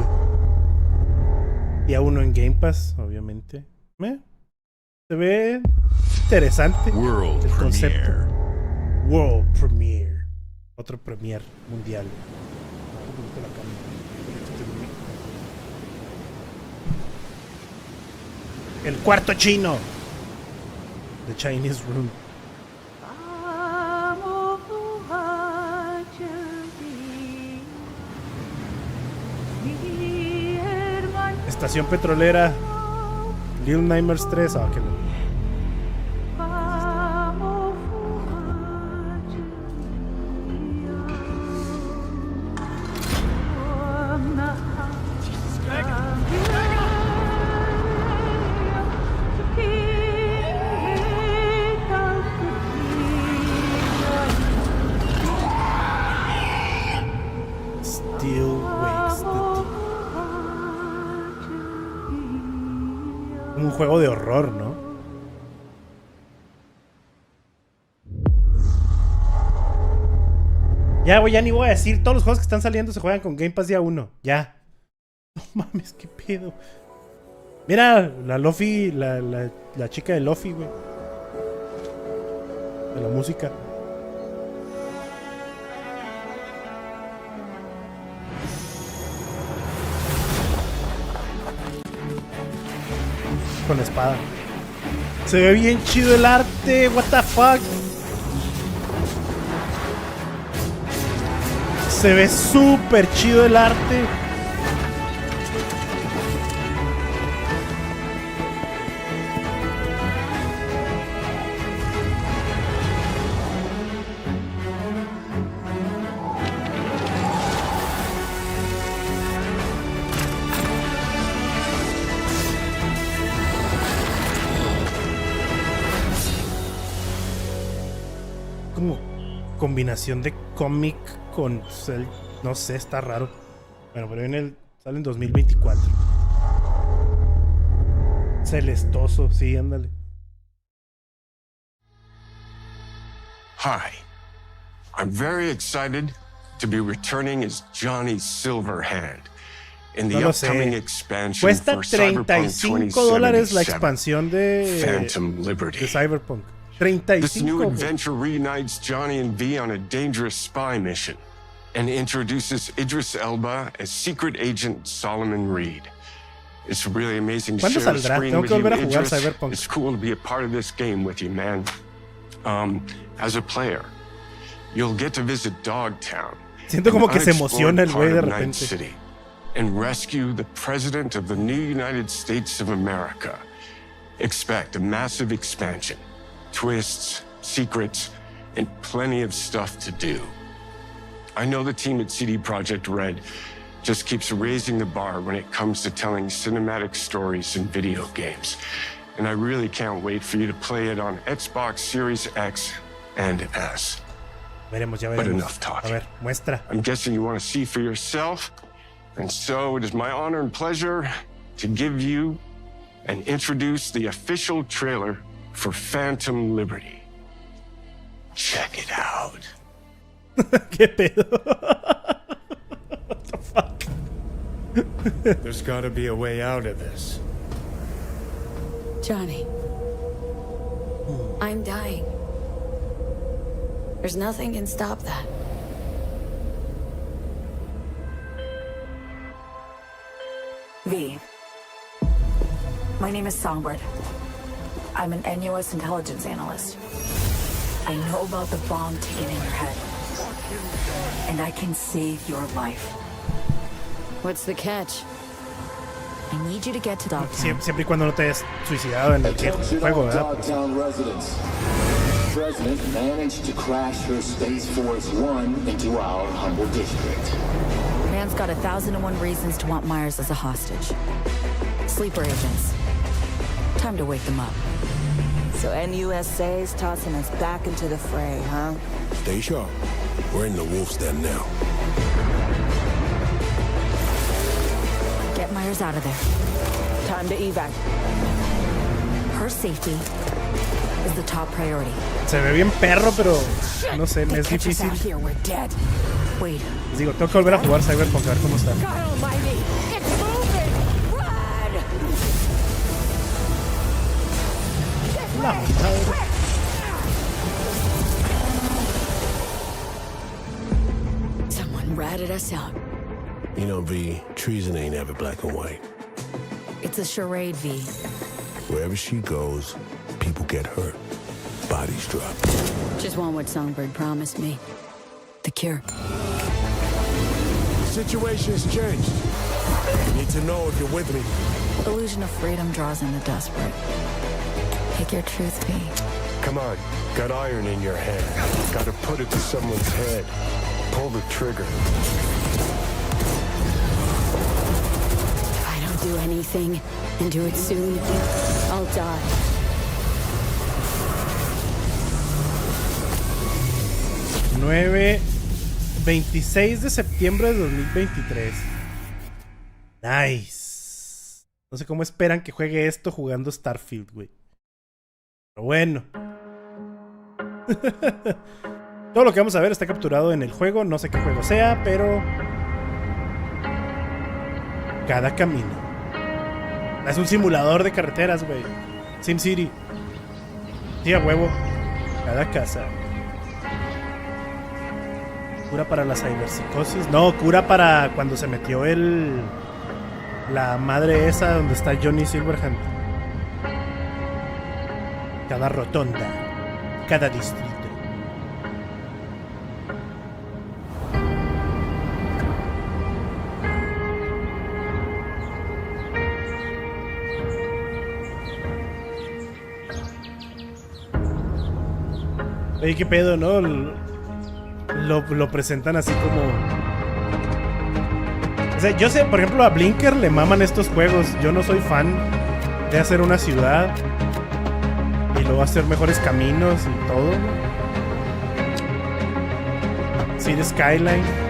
Día 1 en Game Pass, obviamente. Se ve interesante el concepto. World Premiere. Otro Premiere mundial. El cuarto chino. The Chinese Room. Estación petrolera. Little Nightmares 3. Ah, que no. Un juego de horror, ¿no? Ya, güey, ya ni voy a decir. Todos los juegos que están saliendo se juegan con Game Pass día 1. Ya. No mames, qué pedo. Mira, la Lofi, la chica de Lofi, güey. De la música. con la espada. Se ve bien chido el arte. What the fuck. Se ve súper chido el arte. Como combinación de cómic con no sé, está raro. Bueno, pero sale en 2024. Celestoso, sí, ándale. Hi. I'm very excited to be returning as Johnny Silverhand in the upcoming expansion Cuesta for Cyberpunk $35 la 2077, expansión de Phantom Liberty. De Cyberpunk. This new 35. adventure reunites Johnny and V on a dangerous spy mission and introduces Idris Elba as secret agent Solomon Reed. It's really amazing to ¿Cuándo share the saldrá? screen Tengo with que you, volver a jugar Idris. Cyberpunk. It's cool to be a part of this game with you, man. As a player, you'll get to visit Dogtown. Siento como que se unexplored emociona el güey de part of Night repente. City, and rescue the President of the new United States of America. Expect a massive expansion, twists, secrets, and plenty of stuff to do. I know the team at CD Projekt Red just keeps raising the bar when it comes to telling cinematic stories in video games. And I really can't wait for you to play it on Xbox Series X and S. Veremos, ya But veremos. enough talking. A ver, muestra. I'm guessing you want to see for yourself. And so it is my honor and pleasure to give you and introduce the official trailer for Phantom Liberty. Check it out. ¿Qué pedo? What the fuck? There's gotta be a way out of this. Johnny, I'm dying. There's nothing can stop that. V. My name is Songbird. I'm an NUS intelligence analyst. I know about the bomb ticking in your head. And I can save your life. What's the catch? I need you to get to Dogtown. Siempre y cuando no te hayas suicidado en el juego, ¿verdad? Dogtown residents. The President managed to crash her Space Force One into our humble district. Man's got 1,001 reasons to want Myers as a hostage. Sleeper agents. Time to wake them up. So NUSA's tossing us back into the fray, huh? Stay sharp. We're in the wolf's den now. Get Myers out of there. Time to evac. Her safety is the top priority. Se ve bien perro, pero no sé, me es difícil. Here, we're dead. Wait. Les digo, tengo que volver a jugar Cyberpunk a ver cómo está. God almighty! It's moving! Run! La madre. Someone ratted us out. You know, V, treason ain't ever black and white. It's a charade, V. Wherever she goes, people get hurt. Bodies drop. Just want what Songbird promised me. The cure. The situation's changed. You need to know if you're with me. Illusion of freedom draws in the desperate. Pick your truth, V. Come on. Got iron in your hand. Gotta put it to someone's head. Pull the trigger. If I don't do anything, and do it soon, I'll die. #9, 26 de septiembre de 2023. Nice. No sé cómo esperan que juegue esto jugando StarField, güey. Pero bueno. Todo lo que vamos a ver está capturado en el juego. No sé qué juego sea, pero cada camino es un simulador de carreteras, güey. SimCity. Sí, a huevo. Cada casa. Cura para la ciberpsicosis. No, cura para cuando se metió la madre esa donde está Johnny Silverhand. cada rotonda, cada distrito. Oye, qué pedo, ¿no? Lo presentan así como... O sea, yo sé, por ejemplo, a Blinker le maman estos juegos. Yo no soy fan de hacer una ciudad y luego hacer mejores caminos y todo. City Skyline.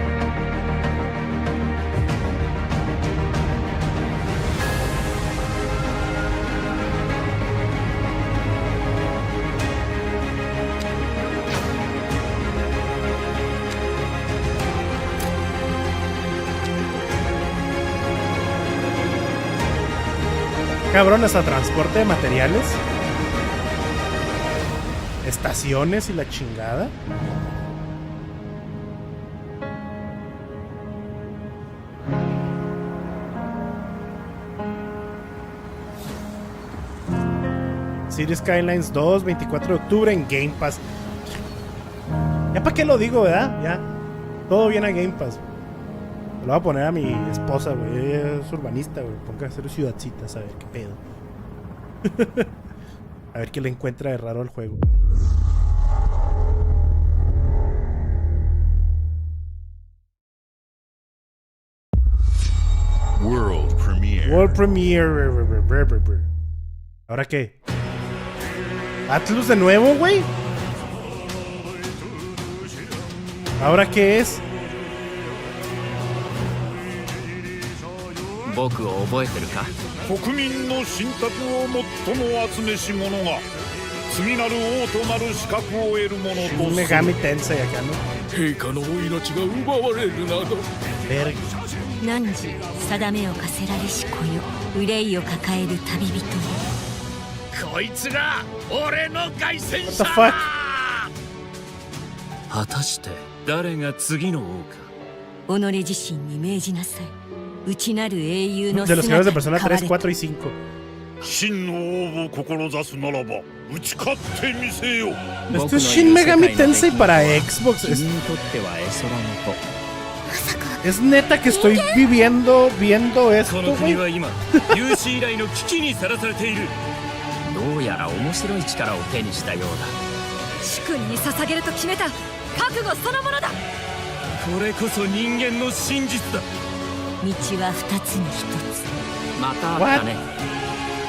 Cabrón, hasta transporte de materiales, estaciones y la chingada. City Skylines 2, 24 de octubre en Game Pass. Ya para qué lo digo, ¿verdad? Ya, todo viene a Game Pass. Lo voy a poner a mi esposa, güey. Ella es urbanista, güey. Ponga a hacer ciudadcitas, a ver qué pedo. A ver qué le encuentra de raro al juego. World Premiere. World Premiere. ¿Ahora qué? ¿Atlus de nuevo, güey? ¿Ahora qué es? Un Megami Tensei acá, ¿no? Verga. こいつが俺の凱旋 What the fuck? 果たして誰が次の王か。己自身に命じなさい。内なる英雄の De los creadores de Persona 3, 4 y 5. 真の王を志すならば打ち勝ってみせよ。 Esto es Shin Megami Tensei para Xbox. Es neta que estoy viendo esto, güey. どうやら面白い力を手にしたようだ。主君に捧げると決めた覚悟そのものだ。これこそ人間の真実だ。道は二つに一つ。またあったね。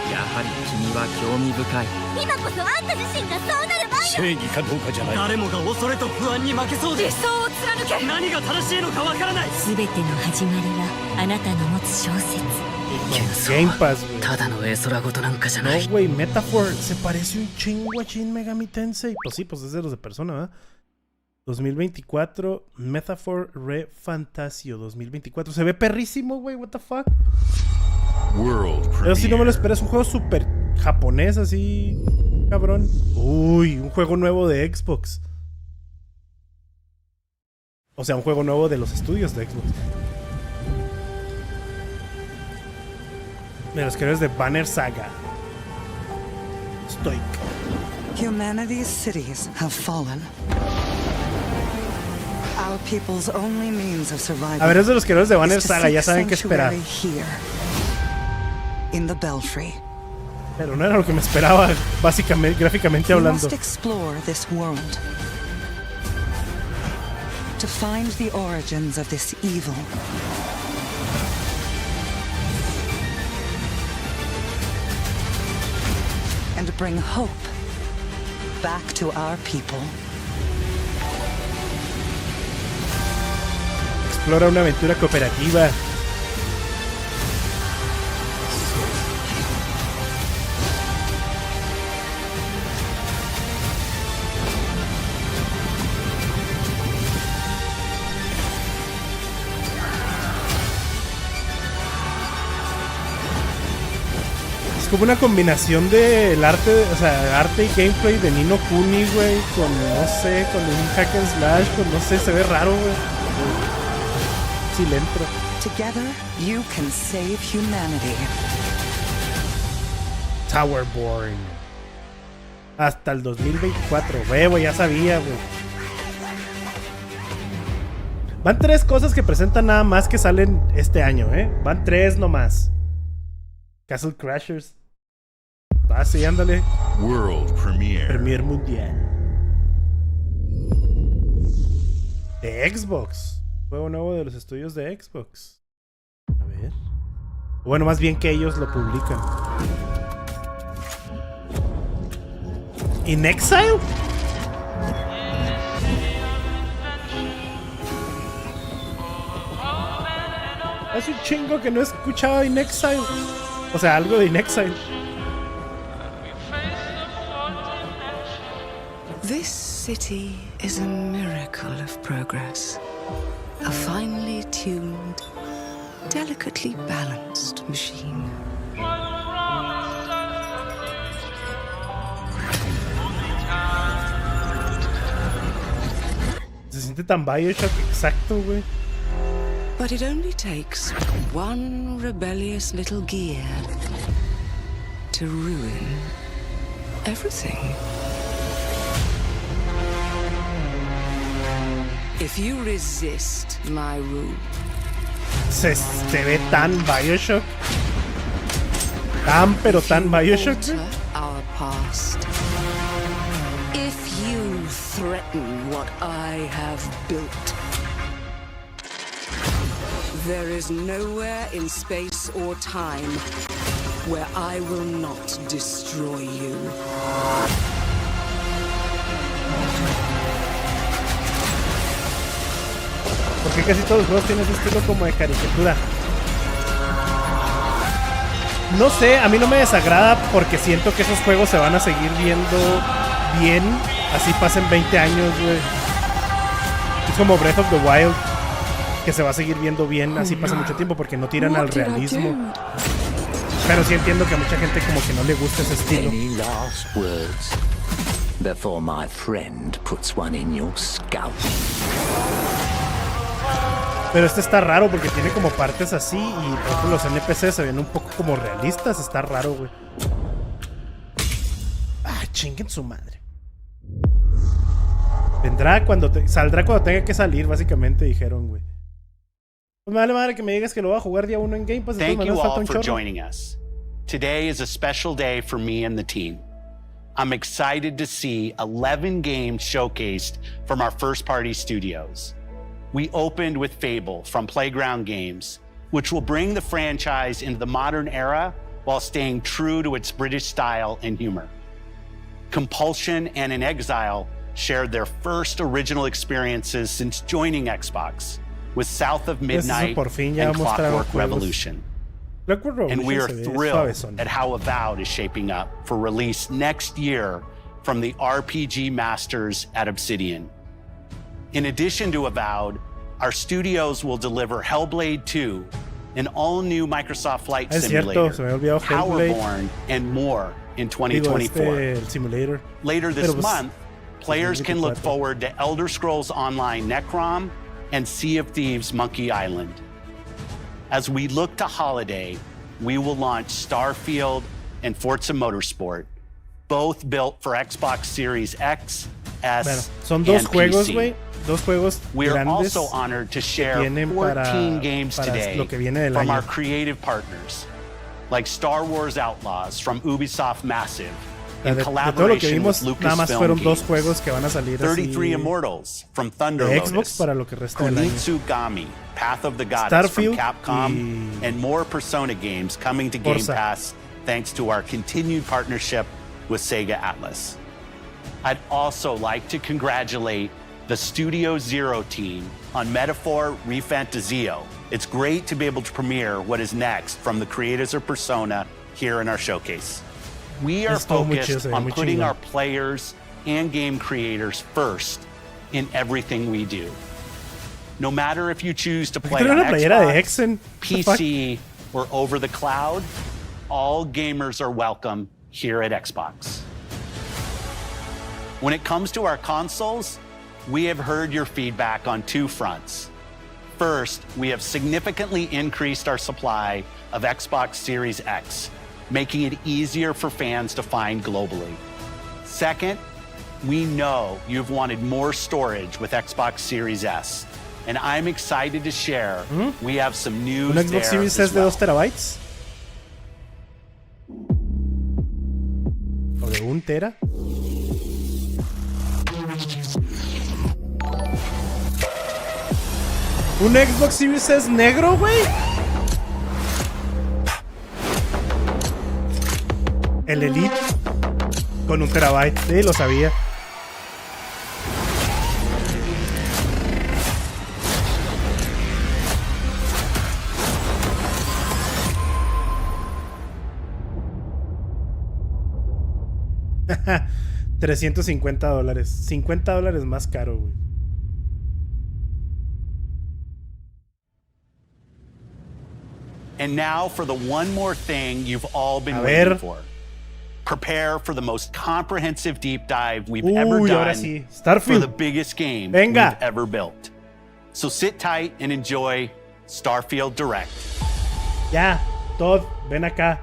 やはり君は興味深い。今こそあんた自身がそうなる番よ。正義かどうかじゃない。誰もが恐れと不安に負けそうで。理想を貫け。何が正しいのかわからない。すべての始まりはあなたの持つ小説。 Game Pass, güey. ただの絵空事なんかじゃない。 No, güey, Metaphor se parece un chingo a Shin Megami Tensei. Pues sí, pues es de los de Persona, ¿verdad? 2024, Metaphor Re Fantasio 2024. Se ve perrísimo, güey, what the fuck. Pero si no me lo esperas, un juego súper japonés, así, cabrón. Uy, un juego nuevo de Xbox. O sea, un juego nuevo de los estudios de Xbox. De los creadores de Banner Saga. Stoic. Humanity's cities have fallen. Our people's only means of survival. A ver, es de los creadores de Banner Saga, ya saben qué esperar. In the Belfry. Pero no era lo que me esperaba, básicamente, gráficamente hablando. We must explore this world to find the origins of this evil. And bring hope back to our people. Explora una aventura cooperativa. Como una combinación del arte, o sea, arte y gameplay de Ni no Kuni, güey, con, no sé, con un hack and slash, con, no sé, se ve raro, güey. Silentro. Together, you can save humanity. Towerborn. Hasta el 2024. Güey, ya sabía, güey. Van 3 cosas que presentan nada más que salen este año, Van 3 nomás. Castle Crashers. Ah, sí, ándale. World Premiere. Premier Mundial. De Xbox. Juego nuevo de los estudios de Xbox. A ver. Bueno, más bien que ellos lo publican. ¿In Exile? Hace un chingo que no he escuchado In Exile. O sea, algo de In Exile. This city is a miracle of progress. A finely tuned, delicately balanced machine. Se siente tan Bioshock exacto, güey. But it only takes one rebellious little gear to ruin everything. If you resist my rule, se ve tan Bioshock. Tan, pero tan Bioshock. Our past. If you threaten what I have built, there is nowhere in space or time where I will not destroy you. Porque casi todos los juegos tienen ese estilo como de caricatura. No sé, a mí no me desagrada porque siento que esos juegos se van a seguir viendo bien. Así pasen 20 años, güey. Es como Breath of the Wild, que se va a seguir viendo bien así pasa mucho tiempo porque no tiran al realismo. Pero sí entiendo que a mucha gente como que no le gusta ese estilo. Any last words before my friend puts one in your scalp? Pero este está raro porque tiene como partes así y por ejemplo los NPCs se ven un poco como realistas. Está raro, güey. Ah, chinguen su madre. Vendrá cuando saldrá cuando tenga que salir, básicamente dijeron, güey. Pues me vale madre que me digas que lo voy a jugar día 1 en Game Pass. Thank you all for joining us. Today is a special day for me and the team. I'm excited to see 11 games showcased from our first-party studios. We opened with Fable from Playground Games, which will bring the franchise into the modern era while staying true to its British style and humor. Compulsion and In Exile shared their first original experiences since joining Xbox with South of Midnight and Clockwork Revolution. And we are thrilled at how Avowed is shaping up for release next year from the RPG masters at Obsidian. In addition to Avowed, our studios will deliver Hellblade 2, an all-new Microsoft Flight Simulator, Powerborn, and more in 2024. Later this month, players can look forward to Elder Scrolls Online Necrom and Sea of Thieves Monkey Island. As we look to holiday, we will launch StarField and Forza Motorsport, both built for Xbox Series X, S, son dos and juegos, PC. Güey. Dos juegos we are grandes also honored to share 14 games today from our creative partners, like Star Wars Outlaws from Ubisoft Massive, in collaboration with Lucasfilm Games, 33 Immortals from Thunder Lotus, Kunitsugami, Path of the Goddess from Capcom, and more Persona games coming to Game Pass thanks to our continued partnership with Sega Atlas. I'd also like to congratulate the Studio Zero team on Metaphor Refantazio. It's great to be able to premiere what is next from the creators of Persona here in our showcase. We are focused on putting our players and game creators first in everything we do. No matter if you choose to play on Xbox, PC, or over the cloud, all gamers are welcome here at Xbox. When it comes to our consoles, we have heard your feedback on two fronts. First, we have significantly increased our supply of Xbox Series X, making it easier for fans to find globally. Second, we know you've wanted more storage with Xbox Series S, and I'm excited to share we have some news ¿Un Xbox Series S de 2 terabytes? ¿O de 1 tera? ¿Un Xbox Series S negro, güey? El Elite con 1 terabyte. Sí, lo sabía. $350. $50 más caro, güey. And now for the one more thing you've all been waiting for. Prepare for the most comprehensive deep dive we've ever done for the biggest game we've ever built. So sit tight and enjoy StarField Direct. Ya, Todd, ven acá.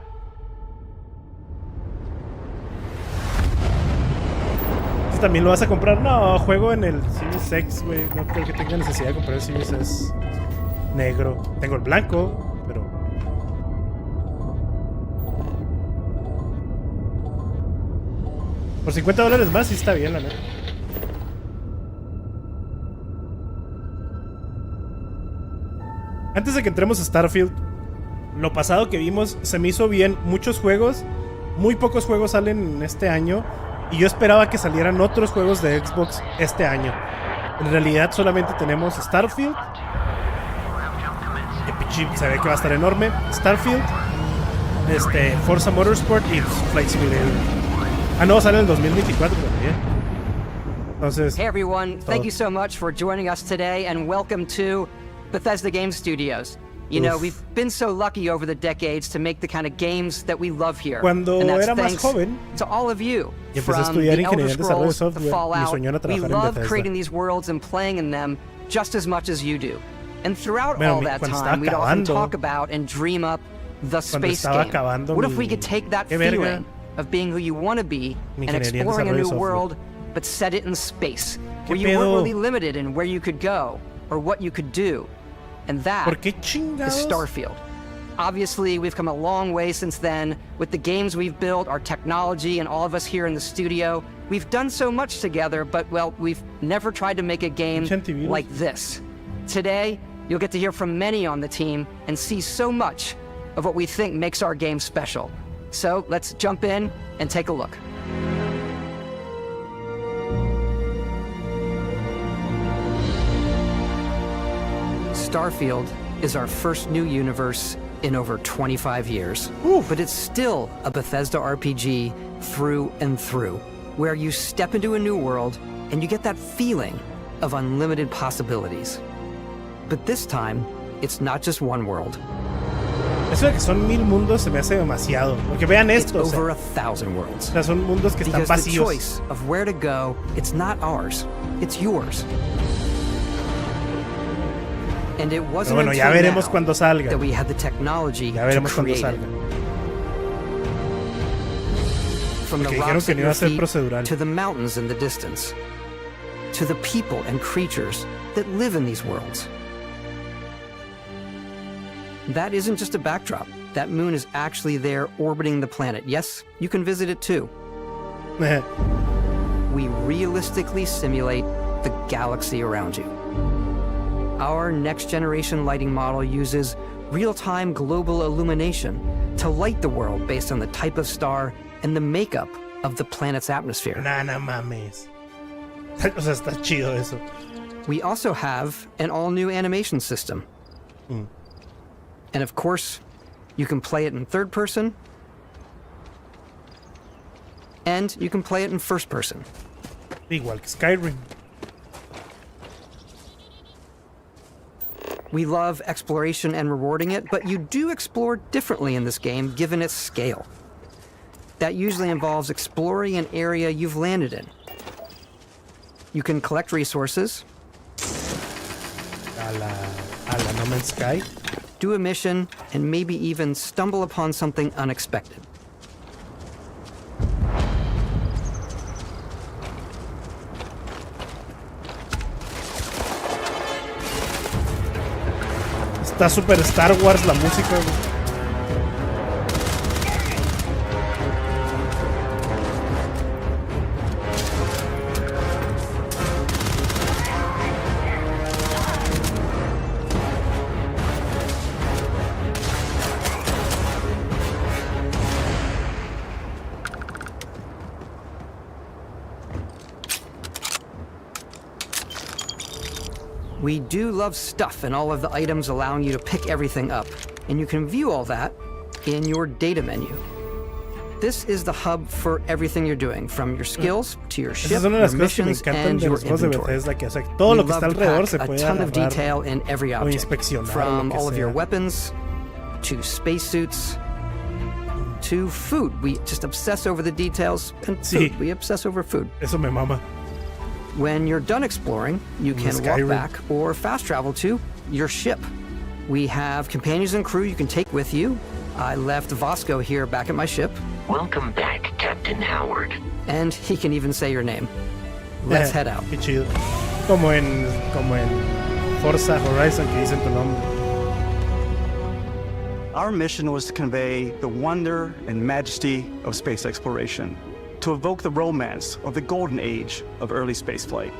¿También lo vas a comprar? No, juego en el Series X, güey. No creo que tenga necesidad de comprar el Series S negro. Tengo el blanco, pero... Por $50 más sí está bien, la neta. Antes de que entremos a StarField, lo pasado que vimos se me hizo bien. Muchos juegos, muy pocos juegos salen en este año. Y yo esperaba que salieran otros juegos de Xbox este año. En realidad solamente tenemos StarField. Se ve que va a estar enorme. StarField, Forza Motorsport y Flight Simulator. Ah, no, sale en el 2024 también. Entonces, hey everyone, thank you so much for joining us today and welcome to Bethesda Game Studios. You know, we've been so lucky over the decades to make the kind of games that we love here. Cuando and that's era más thanks joven, to all of you. Y empecé a From estudiar the ingeniería Elder en desarrollo de Scrolls to software. Mi Fallout, sueño era we trabajar en love Bethesda. creating these worlds and playing in them just as much as you do. And throughout Bueno, all that cuando time, estaba we'd often acabando, talk about and dream up the space estaba game. acabando What if mi- we could take that qué verga, feeling of being who you want to be mi and ingeniería en exploring a desarrollo de new software. world, but set it in space, ¿Qué where you weren't pedo? really limited in where you could go or what you could do? And that ¿Por qué is chingados? StarField. Obviously, we've come a long way since then with the games we've built, our technology, and all of us here in the studio. We've done so much together, but, well, we've never tried to make a game like this. Today, you'll get to hear from many on the team and see so much of what we think makes our game special. So let's jump in and take a look. StarField is our first new universe in over 25 years. But it's still a Bethesda RPG through and through, where you step into a new world and you get that feeling of unlimited possibilities. But this time, it's not just one world. Eso de que son 1000 mundos se me hace demasiado. Porque vean It's esto. over 1,000 worlds. O sea, son mundos que están Because the vacíos. choice of where to go, it's not ours, it's yours. And it wasn't Pero bueno, ya until veremos now cuando salga. that we had the technology Ya to veremos cuando create it. salga. From the Porque dijeron rocks que at no your iba a ser feet procedural. to the mountains in the distance, to the people and creatures that live in these worlds. That isn't just a backdrop. That moon is actually there orbiting the planet. Yes, you can visit it too. We realistically simulate the galaxy around you. Our next-generation lighting model uses real-time global illumination to light the world based on the type of star and the makeup of the planet's atmosphere. No mames. O sea, está chido eso. We also have an all-new animation system. And of course, you can play it in third person, and you can play it in first person. Igual que Skyrim. We love exploration and rewarding it, but you do explore differently in this game given its scale. That usually involves exploring an area you've landed in. You can collect resources, A la No Man's Sky. do a mission, and maybe even stumble upon something unexpected. Está super Star Wars la música, güey. We do love stuff and all of the items allowing you to pick everything up, and you can view all that in your data menu. This is the hub for everything you're doing, from your skills to your ship, your missions, and your inventory. Todo lo que está alrededor se puede a ton of detail in every object, from all of your weapons to spacesuits to food. We just obsess over the details, and food. We obsess over food. Eso me mama. When you're done exploring, you can walk back or fast travel to your ship. We have companions and crew you can take with you. I left Vasco here back at my ship. Welcome back, Captain Howard. And he can even say your name. Let's head out. Qué chido. Como en Forza Horizon que dicen tu nombre. Our mission was to convey the wonder and majesty of space exploration, to evoke the romance of the golden age of early spaceflight.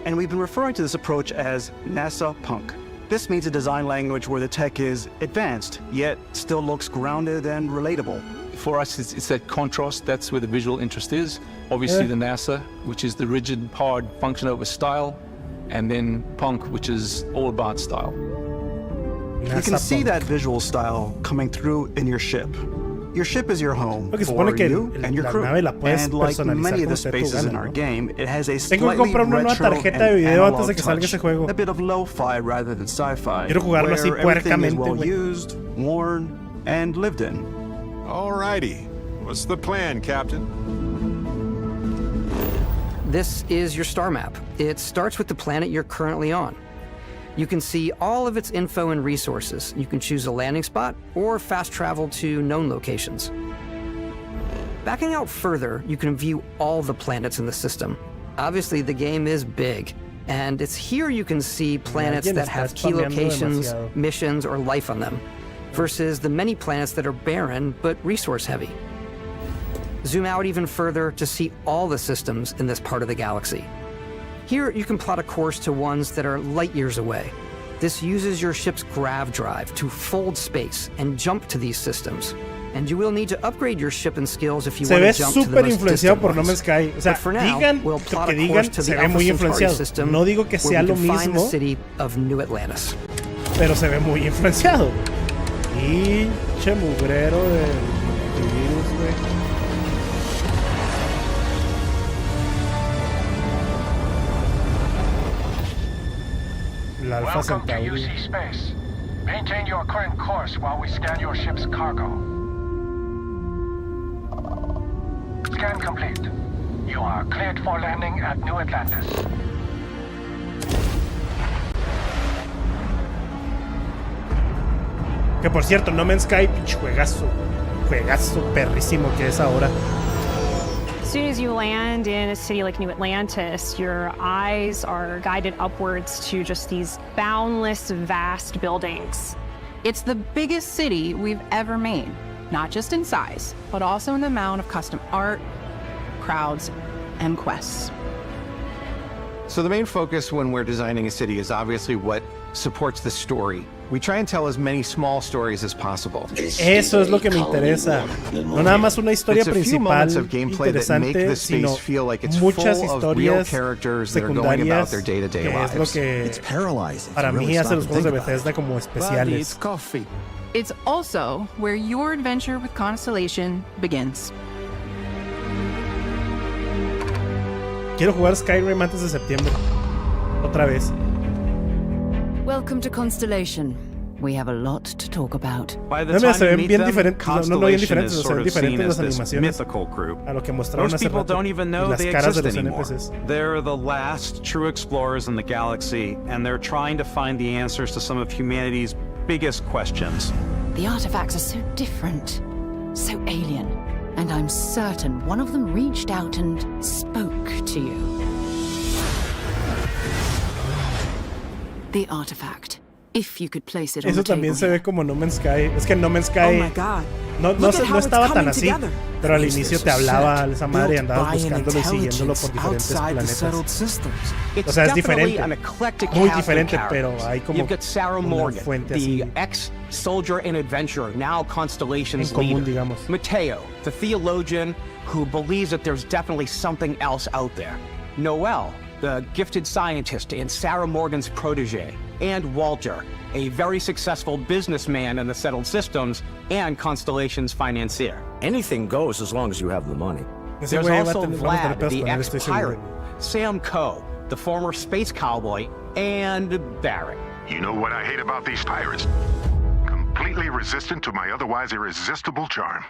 And we've been referring to this approach as NASA Punk. This means a design language where the tech is advanced, yet still looks grounded and relatable. For us, it's that contrast. That's where the visual interest is. Obviously, the NASA, which is the rigid, hard function over style, and then Punk, which is all about style. You can see that visual style coming through in your ship. Your ship is your home for you and your crew. And like many of the spaces in our game, it has a slightly retro and analog touch. A bit of lo-fi rather than sci-fi, where everything is well used, worn, and lived in. Alrighty. What's the plan, Captain? This is your star map. It starts with the planet you're currently on. You can see all of its info and resources. You can choose a landing spot or fast travel to known locations. Backing out further, you can view all the planets in the system. Obviously, the game is big, and it's here you can see planets that have key locations, missions, or life on them, versus the many planets that are barren but resource-heavy. Zoom out even further to see all the systems in this part of the galaxy. Here, you can plot a course to ones that are light years away. This uses your ship's grav drive to fold space and jump to these systems. And you will need to upgrade your ship and skills if you want to jump to the most distant ones. No Man's Sky. O sea, but for now, we'll plot a course to the Alpha Centauri system, no digo que sea where we lo can find the mismo, city of New Atlantis. Pero se ve muy influenciado. Pinche mugrero de virus, güey. Welcome to UC Space. Maintain your current course while we scan your ship's cargo. Scan complete. You are cleared for landing at New Atlantis. Que por cierto, No Man's Sky, pinche juegazo perrísimo que es ahora. As soon as you land in a city like New Atlantis, your eyes are guided upwards to just these boundless, vast buildings. It's the biggest city we've ever made, not just in size, but also in the amount of custom art, crowds, and quests. So the main focus when we're designing a city is obviously what supports the story. We try and tell as many small stories as possible. Eso es lo que me interesa. No nada más una historia principal interesante, sino muchas historias secundarias, que es lo que para mí hace los juegos de Bethesda como especiales. It's also where your adventure with Constellation begins. Quiero jugar Skyrim antes de septiembre. Otra vez. Welcome to Constellation. We have a lot to talk about. By the time you meet them, Constellation is sort of seen as this mythical group. Most people don't even know they exist anymore. They're the last true explorers in the galaxy, and they're trying to find the answers to some of humanity's biggest questions. The artifacts are so different, so alien, and I'm certain one of them reached out and spoke to you. The artifact. If you could place it Eso también se ve como No Man's Sky. Es que en No Man's Sky no estaba tan así, pero al inicio te hablaba esa madre y andabas buscándolo y siguiéndolo por diferentes planetas. O sea, es diferente, muy diferente, pero hay como una fuente así ex-soldier and adventurer, now Constellation's en común, leader. digamos. Mateo, the theologian who believes that there's definitely something else out there. Noel, the gifted scientist and Sarah Morgan's protege. And Walter, a very successful businessman in the settled systems and Constellation's financier. Anything goes as long as you have the money. There's also Vlad, the ex-pirate, Sam Coe, the former space cowboy, and Barrett. You know what I hate about these pirates? Completely resistant to my otherwise irresistible charm.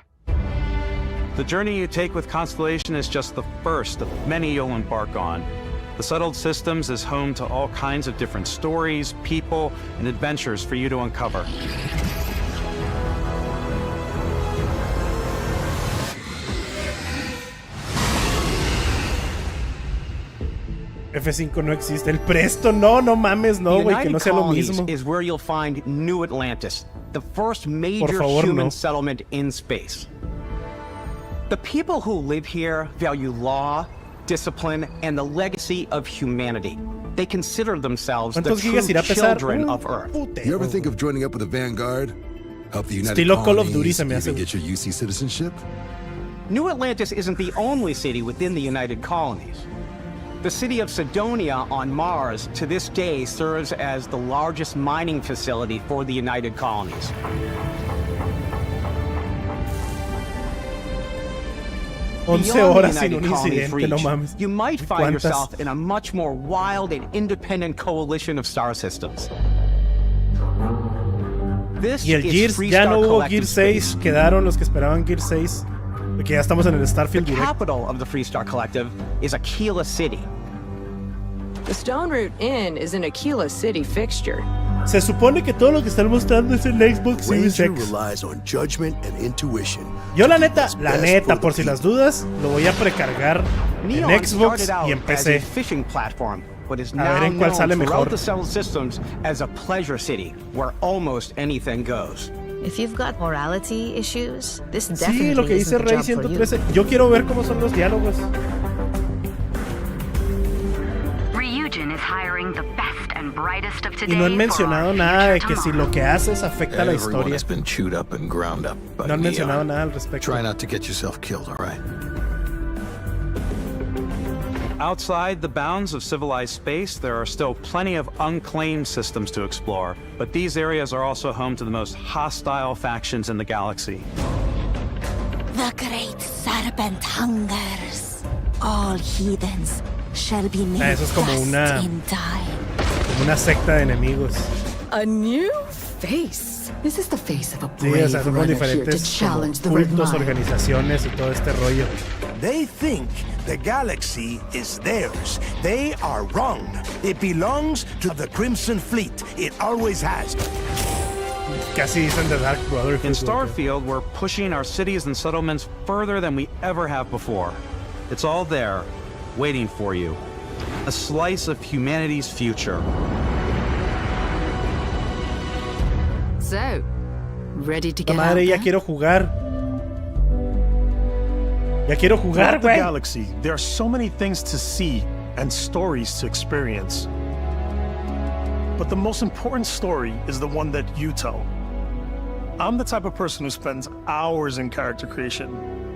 The journey you take with Constellation is just the first of many you'll embark on. The Settled Systems is home to all kinds of different stories, people, and adventures for you to uncover. F5 no existe. El Presto, no mames, no, güey, que no sea lo mismo. Is where you'll find New Atlantis, the first major human settlement in space. The people who live here value law, discipline, and the legacy of humanity. They consider themselves the true children of Earth. You ever think of joining up with the Vanguard? Help the United Estilo Call of Duty Colonies se me hace. even get your UC citizenship? New Atlantis isn't the only city within the United Colonies. The city of Sidonia on Mars to this day serves as the largest mining facility for the United Colonies. 11 horas sin un incidente, no mames. You might find yourself in a much more wild and independent coalition of star systems. This Y el Gears, ya no hubo Gears 6, quedaron los que esperaban Gears 6, porque ya estamos en el StarField Direct. The capital of the Freestar Collective is Aquila City. The Stone Root Inn is an Aquila City fixture. Se supone que todo lo que están mostrando es el Xbox Series X. relies on judgment and intuition. Yo la neta, por si las dudas, lo voy a precargar en Xbox y en PC. A ver en cuál sale mejor. Sí, lo que dice Rey 113. Yo quiero ver cómo son los diálogos. Y no han mencionado nada de que si lo que haces afecta a la historia. No han mencionado nada al respecto. Try not to get yourself killed, all right? Outside the bounds of civilized space, there are still plenty of unclaimed systems to explore, but these areas are also home to the most hostile factions in the galaxy. The great serpent hungers. All heathens shall be made Eso es como dust in time. Una secta de enemigos. A new face. This is the face of a Sí, brave o sea, son runner here to diferentes challenge the red cultos, mind. organizaciones y todo este rollo. They think the galaxy is theirs. They are wrong. It belongs to the Crimson Fleet. It always has. Casi dicen The Dark Brotherhood. In StarField, we're pushing our cities and settlements further than we ever have before. It's all there, waiting for you. A slice of humanity's future. So, ready to get La madre, out ya there? quiero jugar. Ya quiero jugar, Throughout the güey. galaxy, there are so many things to see and stories to experience. But the most important story is the one that you tell. I'm the type of person who spends hours in character creation,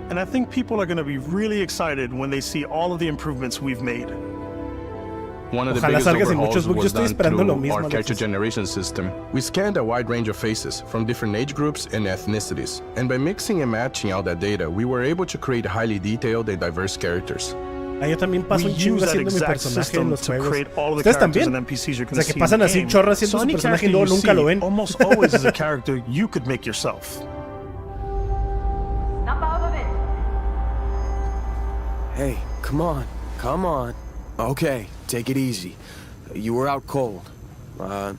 and I think people are going to be really excited when they see all of the improvements we've made. One of the Ojalá biggest salga sin muchos overhauls bugs. Yo was estoy done esperando lo through mismo, our character Alexis. generation system. We scanned a wide range of faces from different age groups and ethnicities, and by mixing and matching all that data, we were able to create highly detailed and diverse characters. Ah, yo también paso un chingo haciendo mi personaje en los juegos. Ustedes también. O sea, que pasan así un chorro haciendo su personaje y luego nunca lo ven. Almost always is a character you could make yourself. Hey, come on. Okay, take it easy. You were out cold.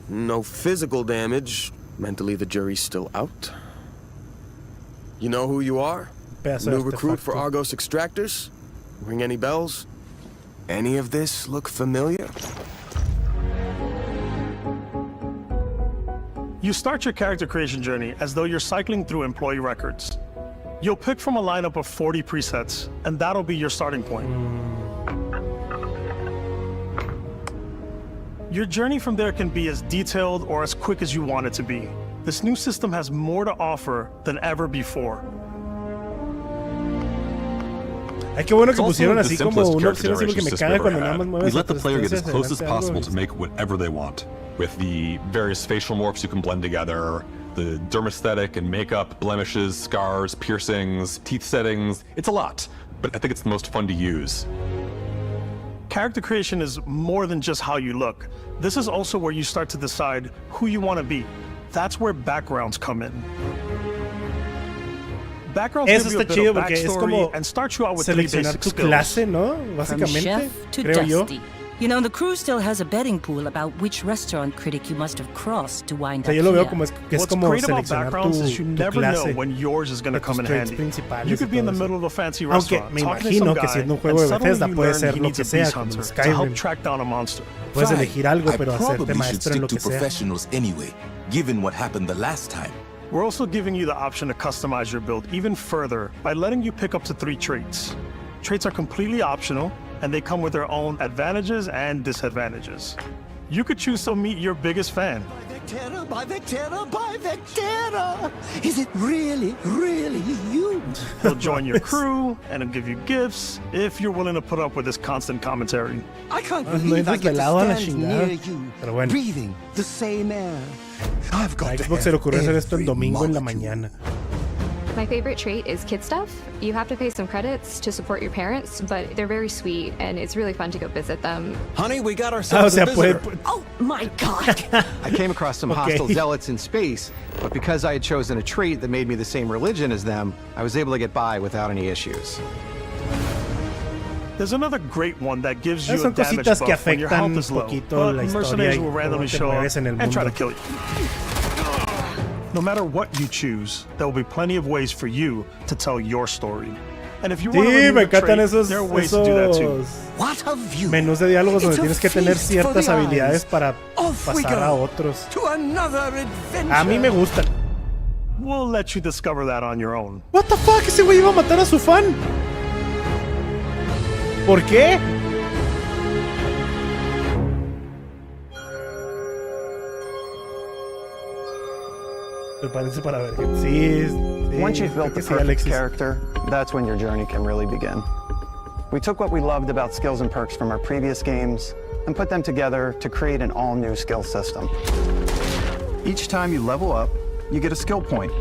No physical damage. Mentally, the jury's still out. You know who you are? New recruit for Argos Extractors? Ring any bells? Any of this look familiar? You start your character creation journey as though you're cycling through employee records. You'll pick from a lineup of 40 presets, and that'll be your starting point. Your journey from there can be as detailed or as quick as you want it to be. This new system has more to offer than ever before. Ay, qué bueno que pusieron así como una opción así porque me caga cuando nada más mueves. We let the player get as close as possible to make whatever they want. With the various facial morphs you can blend together, the dermesthetic and makeup, blemishes, scars, piercings, teeth settings. It's a lot, but I think it's the most fun to use. Character creation is more than just how you look. This is also where you start to decide who you want to be. That's where backgrounds come in. Backgrounds give you a bit of backstory and start you out with 3 basic skills. Clase, ¿no? Básicamente, creo yo. You know, the crew still has a betting pool about which restaurant critic you must have crossed to wind up yo lo veo here. como que es What's como great about seleccionar backgrounds is you never know when yours is going to come in handy. You could be in the middle of a fancy restaurant, Aunque me talking to imagino some que guy, siendo un juego de and suddenly Bethesda you puede learn ser he lo needs que a sea, beast como hunter to Skyrim. help track down a monster. Puedes elegir algo, pero hacerte Probably maestro en should lo stick que to sea. professionals anyway, given what happened the last time. We're also giving you the option to customize your build even further by letting you pick up to 3 traits. Traits are completely optional, and they come with their own advantages and disadvantages. You could choose to meet your biggest fan. By Vectera! Is it really you? He'll join your crew, and he'll give you gifts if you're willing to put up with his constant commentary. I can't believe I get to stand near you, breathing the same air. I've got Xbox se le ocurrió hacer esto el domingo en la mañana. My favorite trait is kid stuff. You have to pay some credits to support your parents, but they're very sweet, and it's really fun to go visit them. Honey, we got ourselves a visitor. Oh my god! I came across some hostile zealots in space, but because I had chosen a trait that made me the same religion as them, I was able to get by without any issues. There's another great one that gives you a damage buff when your health is low, but mercenaries will randomly show up and try to kill you. No matter what you choose, there will be plenty of ways for you to tell your story. And if you want to remove a trait, there are ways to do that too. Menús de diálogos donde tienes que tener ciertas habilidades para pasar a otros. A mí me gustan. We'll let you discover that on your own. What the fuck? Ese güey iba a matar a su fan. ¿Por qué? Para ver. Sí, Once you've built the perfect character, that's when your journey can really begin. We took what we loved about skills and perks from our previous games and put them together to create an all-new skill system. Each time you level up, you get a skill point,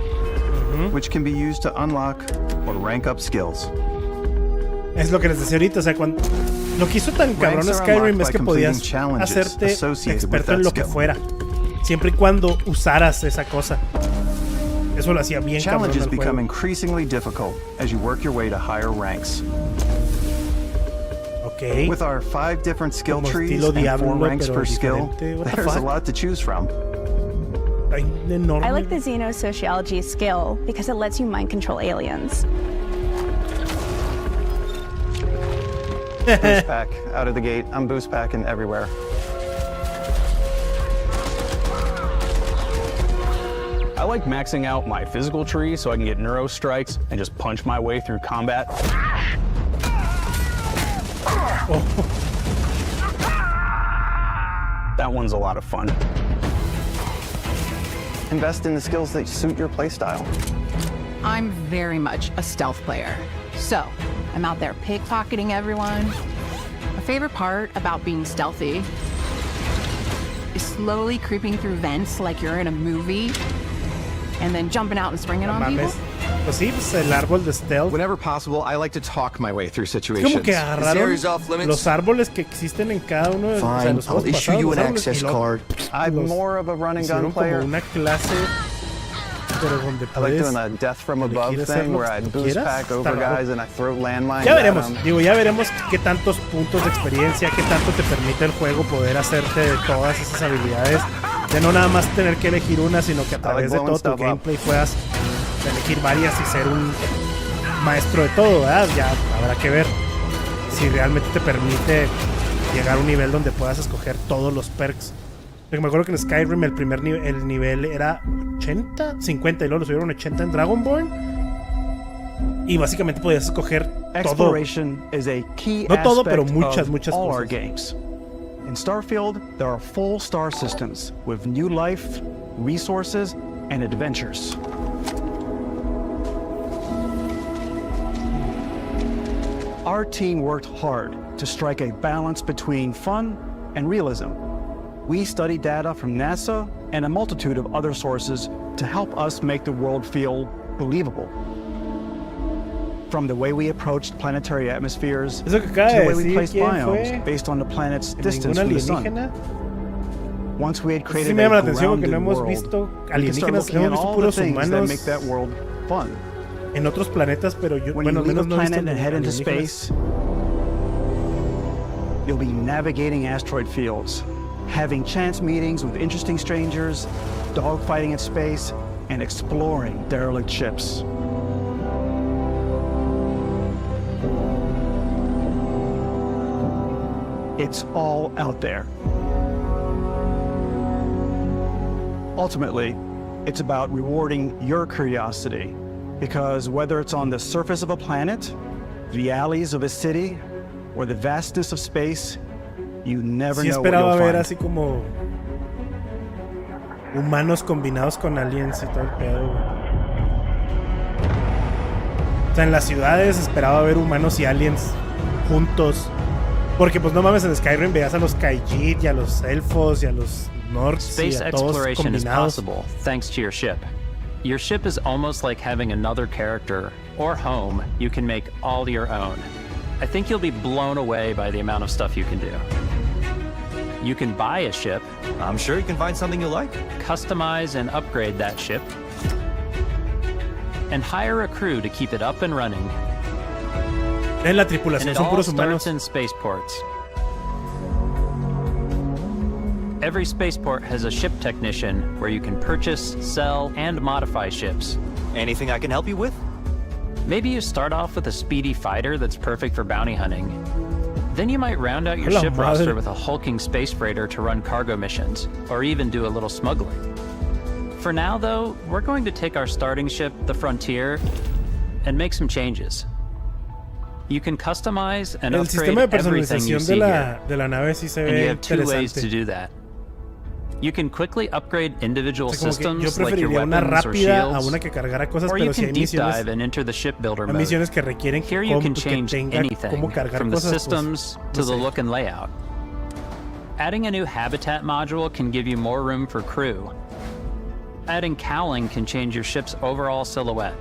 which can be used to unlock or rank up skills. Es lo que les decía ahorita, o sea, cuando lo que hizo tan cabrón Skyrim es que podías hacerte experto en lo que fuera, siempre y cuando usaras esa cosa. Eso lo hacía bien cabrón el Challenges juego. become increasingly difficult as you work your way to higher ranks. Okay. With our 5 different skill Como trees estilo and 4 Diablo, ranks pero per skill, diferente. What the there's a fuck? lot to choose from. I like the xenosociology skill because it lets you mind control aliens. Boost pack out of the gate. I'm boost packing everywhere. I like maxing out my physical tree so I can get neuro strikes and just punch my way through combat. That one's a lot of fun. Invest in the skills that suit your playstyle. I'm very much a stealth player. So, I'm out there pickpocketing everyone. My favorite part about being stealthy is slowly creeping through vents like you're in a movie and then jumping out and springing on people. Pues sí, pues el árbol de stealth. Whenever possible, I like to talk my way through situations. Como que agarraron los árboles que existen en cada uno de los juegos pasados. I'm more of a run and gun player. Como una clase, pero donde I like puedes doing a death from above thing where I boost pack over guys and I throw landmines. Ya veremos, ya veremos qué tantos puntos de experiencia, qué tanto te permite el juego poder hacerte de todas esas habilidades. De no nada más tener que elegir una, sino que a través de todo tu gameplay puedas elegir varias y ser un maestro de todo, ¿verdad? Ya habrá que ver si realmente te permite llegar a un nivel donde puedas escoger todos los perks Porque me acuerdo que en Skyrim el nivel era 80, 50 y luego lo subieron 80 en Dragonborn. Y básicamente podías escoger todo. Exploration is a key no todo, pero muchas all our games. In StarField, there are full star systems with new life, resources, and adventures. Our team worked hard to strike a balance between fun and realism. We studied data from NASA and a multitude of other sources to help us make the world feel believable. From the way we approached planetary atmospheres to the way we placed biomes based on the planet's distance from the sun. Once we had created a grounded world, we could start looking at all the things that make that world fun. En otros planetas, pero yo, when you leave a planet and head into space, you'll be navigating asteroid fields, having chance meetings with interesting strangers, dogfighting in space, and exploring derelict ships. It's all out there. Ultimately, it's about rewarding your curiosity, because whether it's on the surface of a planet, the alleys of a city, or the vastness of space, you never know what you'll ver find. Así como humanos combinados con aliens y todo el pedo. O sea, en las ciudades esperaba ver humanos y aliens juntos. Porque pues no mames, en Skyrim veías a los Khajiit y a los elfos y a los Norks y a todos combinados. Space exploration is possible thanks to your ship. Your ship is almost like having another character or home you can make all your own. I think you'll be blown away by the amount of stuff you can do. You can buy a ship. I'm sure you can find something you like. Customize and upgrade that ship. And hire a crew to keep it up and running. En la tripulación son puros humanos. In spaceports. Every spaceport has a ship technician where you can purchase, sell, and modify ships. Anything I can help you with? Maybe you start off with a speedy fighter that's perfect for bounty hunting. Then you might round out your ship roster with a hulking space freighter to run cargo missions, or even do a little smuggling. For now, though, we're going to take our starting ship, the Frontier, and make some changes. You can customize and upgrade everything you see here, de la nave sí se and ve you have two interesante. ways to do that. You can quickly upgrade individual systems yo like your preferiría una weapons or rápida a shields, una que cargara cosas, or pero you si can hay deep misiones, dive and enter the shipbuilder hay mode. misiones que requieren Here you can que change tenga anything, cómo cargar from the cosas, systems pues, to no the sé. look and layout. Adding a new habitat module can give you more room for crew. Adding cowling can change your ship's overall silhouette.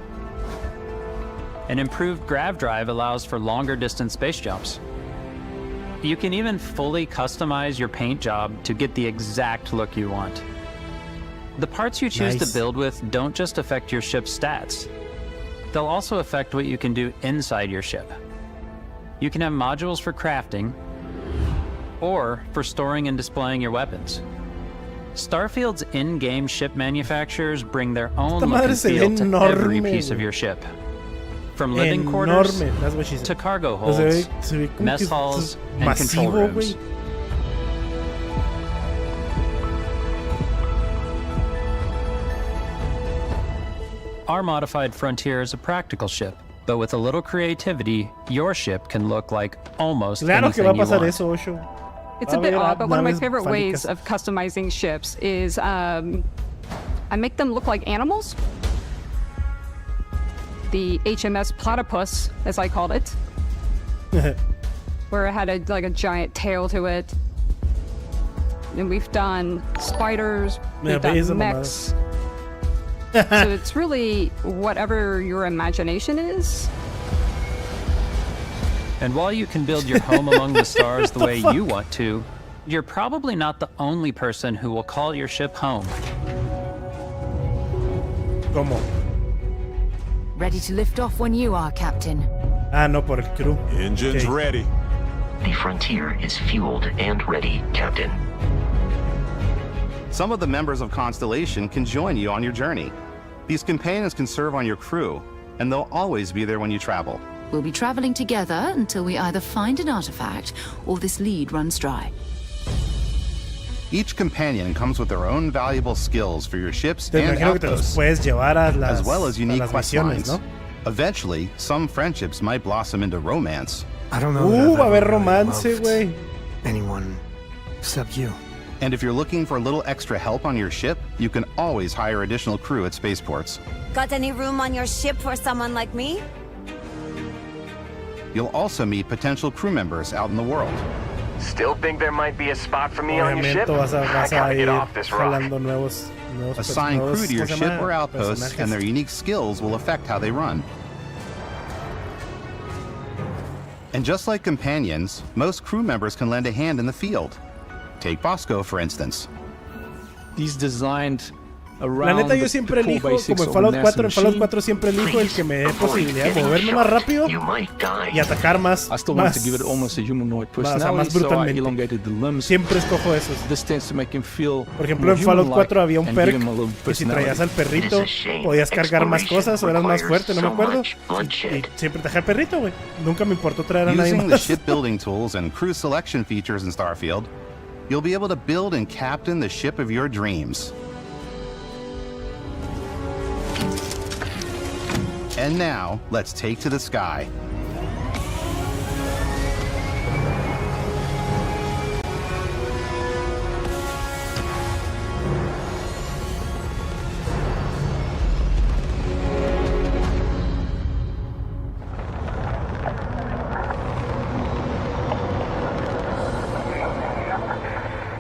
An improved grav drive allows for longer distance space jumps. You can even fully customize your paint job to get the exact look you want. The parts you choose to build with don't just affect your ship's stats. They'll also affect what you can do inside your ship. You can have modules for crafting, or for storing and displaying your weapons. StarField's in-game ship manufacturers bring their own look and feel to every piece of your ship. From living quarters to cargo holds, mess halls, and control rooms. Our modified Frontier is a practical ship, but with a little creativity, your ship can look like almost anything you want. It's a bit odd, but one of my favorite ways of customizing ships is I make them look like animals. The HMS Platypus, as I called it, where it had a giant tail to it. And we've done spiders, we've done mechs. So it's really whatever your imagination is. And while you can build your home among the stars the way you want to, you're probably not the only person who will call your ship home. ¿Cómo? Ready to lift off when you are, Captain. Ah, no, por el crew. Engines ready. The Frontier is fueled and ready, Captain. Some of the members of Constellation can join you on your journey. These companions can serve on your crew, and they'll always be there when you travel. We'll be traveling together until we either find an artifact or this lead runs dry. Each companion comes with their own valuable skills for your ships Te and imagino que te los outposts, puedes llevar a las, as well as a unique las quest misiones, lines. ¿no? Eventually, some friendships might blossom into romance. I don't know that I've va a haber ever really romance, loved güey. anyone except you. And if you're looking for a little extra help on your ship, you can always hire additional crew at spaceports. Got any room on your ship for someone like me? You'll also meet potential crew members out in the world. Still think there might be a spot for me on your ship? Vas I a gotta ir get off this rock. jalando nuevos Assign crew to your ¿cómo se ship llama? or outposts, Personajes. and their unique skills will affect how they run. And just like companions, most crew members can lend a hand in the field. Take Bosco, for instance. He's designed La neta, yo siempre elijo, como en Fallout 4, siempre elijo el que me dé posibilidad de moverme más rápido y atacar más brutalmente. Siempre escojo esos. Por ejemplo, en Fallout 4 había un perk que si traías al perrito podías cargar más cosas o eras más fuerte, no me acuerdo. Y siempre traje al perrito, güey. Nunca me importó traer a nadie Using the más. shipbuilding tools and crew selection features in StarField, you'll be able to build and captain the ship of your dreams. And now, let's take to the sky.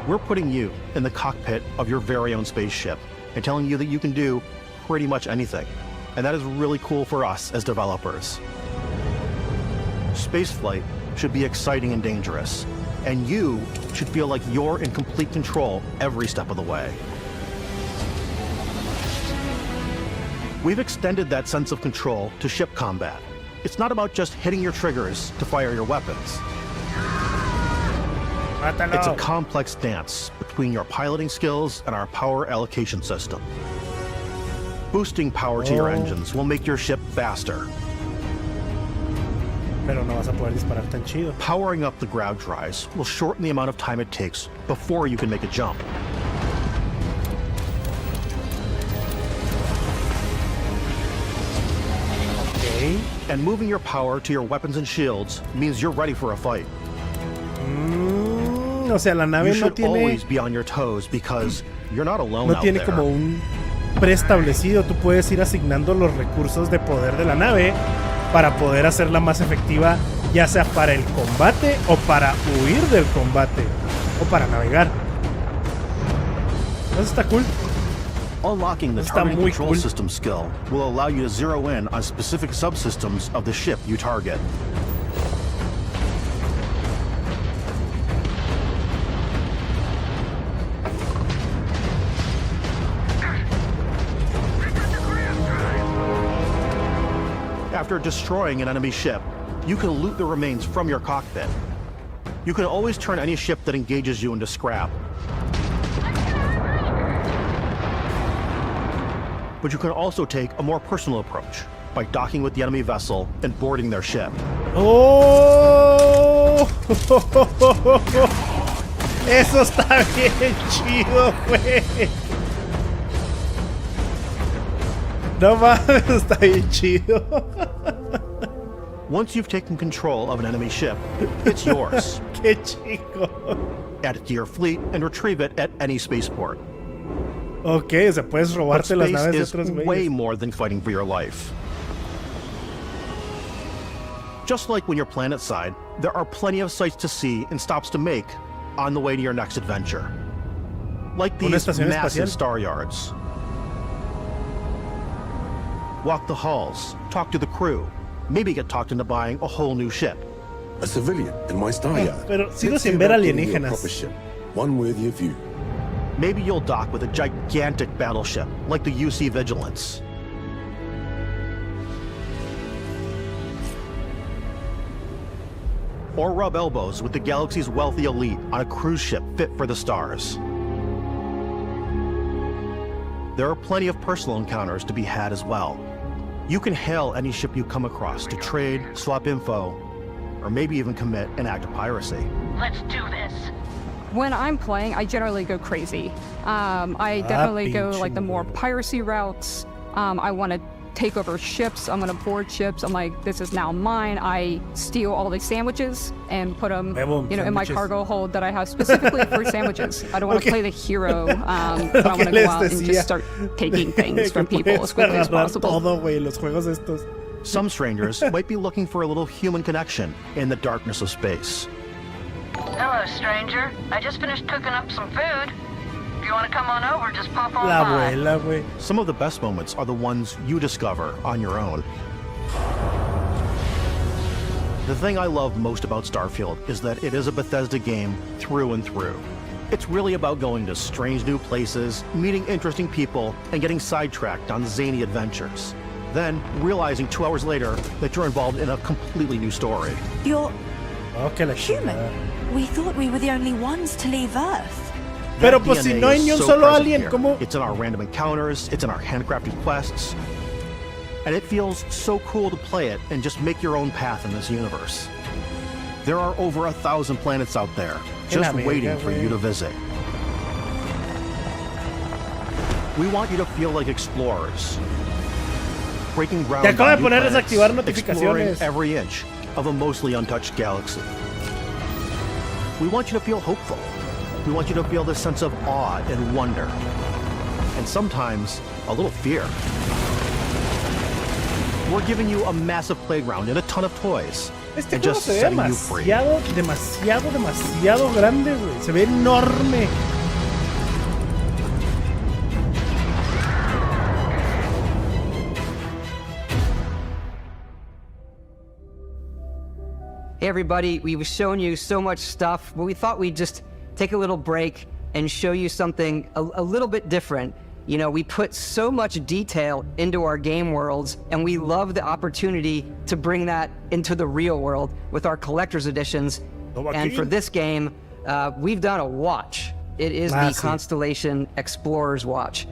We're putting you in the cockpit of your very own spaceship and telling you that you can do pretty much anything. And that is really cool for us as developers. Spaceflight should be exciting and dangerous, and you should feel like you're in complete control every step of the way. We've extended that sense of control to ship combat. It's not about just hitting your triggers to fire your weapons. It's a complex dance between your piloting skills and our power allocation system. Boosting power to your engines will make your ship faster. Pero no vas a poder disparar tan chido. Powering up the ground drives will shorten the amount of time it takes before you can make a jump. Okay. And moving your power to your weapons and shields means you're ready for a fight. O sea, la nave You no should tiene, always be on your toes because you're not alone no out tiene there. como un preestablecido. Tú puedes ir asignando los recursos de poder de la nave para poder hacerla más efectiva, ya sea para el combate o para huir del combate o para navegar. Eso está cool. Unlocking the target control system skill will allow you to zero in on specific subsystems of the ship you target. After destroying an enemy ship, you can loot the remains from your cockpit. You can always turn any ship that engages you into scrap. But you can also take a more personal approach by docking with the enemy vessel and boarding their ship. ¡Oh! Eso está bien chido, güey. No mames, está bien chido. Once you've taken control of an enemy ship, it's yours. Qué chico. Add it to your fleet and retrieve it at any spaceport. Ok, o sea, puedes robarte las naves de otros güeyes. Way more than fighting for your life. Just like when you're planetside, there are plenty of sights to see and stops to make on the way to your next adventure. Like these massive star yards. Walk the halls, talk to the crew, maybe get talked into buying a whole new ship. A civilian in my star yard. Pero sigo sin ver alienígenas. One worthy of you. Maybe you'll dock with a gigantic battleship like the UC Vigilance. Or rub elbows with the galaxy's wealthy elite on a cruise ship fit for the stars. There are plenty of personal encounters to be had as well. You can hail any ship you come across to trade, swap info, or maybe even commit an act of piracy. Let's do this. when I'm playing, I generally go crazy. I definitely go like the more piracy routes. I want to take over ships. I'm going to board ships. I'm like, this is now mine. I steal all the sandwiches and put them, in my cargo hold that I have specifically for sandwiches. I don't want to play the hero. I want to go out and just start taking things from people as quickly as possible. Todo, güey, los juegos estos. Some strangers might be looking for a little human connection in the darkness of space. Hello, stranger. I just finished cooking up some food. If you want to come on over, just pop on La by. abuela, güey. Some of the best moments are the ones you discover on your own. The thing I love most about StarField is that it is a Bethesda game through and through. It's really about going to strange new places, meeting interesting people, and getting sidetracked on zany adventures. Then realizing 2 hours later that you're involved in a completely new story. You're human. We thought we were the only ones to leave Earth. Pero pues si no hay ni un solo alien, ¿cómo? It's in our random encounters, it's in our handcrafted quests. And it feels so cool to play it and just make your own path in this universe. There are over 1,000 planets out there, just waiting for you to visit. We want you to feel like explorers. Breaking ground Te acabo de on new poner planets, desactivar exploring notificaciones. every inch of a mostly untouched galaxy. We want you to feel hopeful. We want you to feel this sense of awe and wonder. And sometimes, a little fear. We're giving you a massive playground and a ton of toys. Este and juego just se ve setting you free. demasiado grande, güey. Se ve enorme. Hey everybody, we've shown you so much stuff, but we thought we'd just take a little break and show you something a little bit different. You know, we put so much detail into our game worlds, and we love the opportunity to bring that into the real world with our collector's editions. And for this game, we've done a watch. It is the Constellation Explorer's Watch.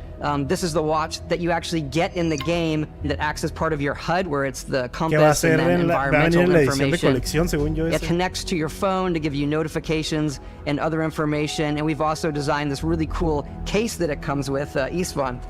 This is the watch that you actually get in the game that acts as part of your HUD, where it's the compass and then environmental information. It connects to your phone to give you notifications and other information. And we've also designed this really cool case that it comes with, Istvan.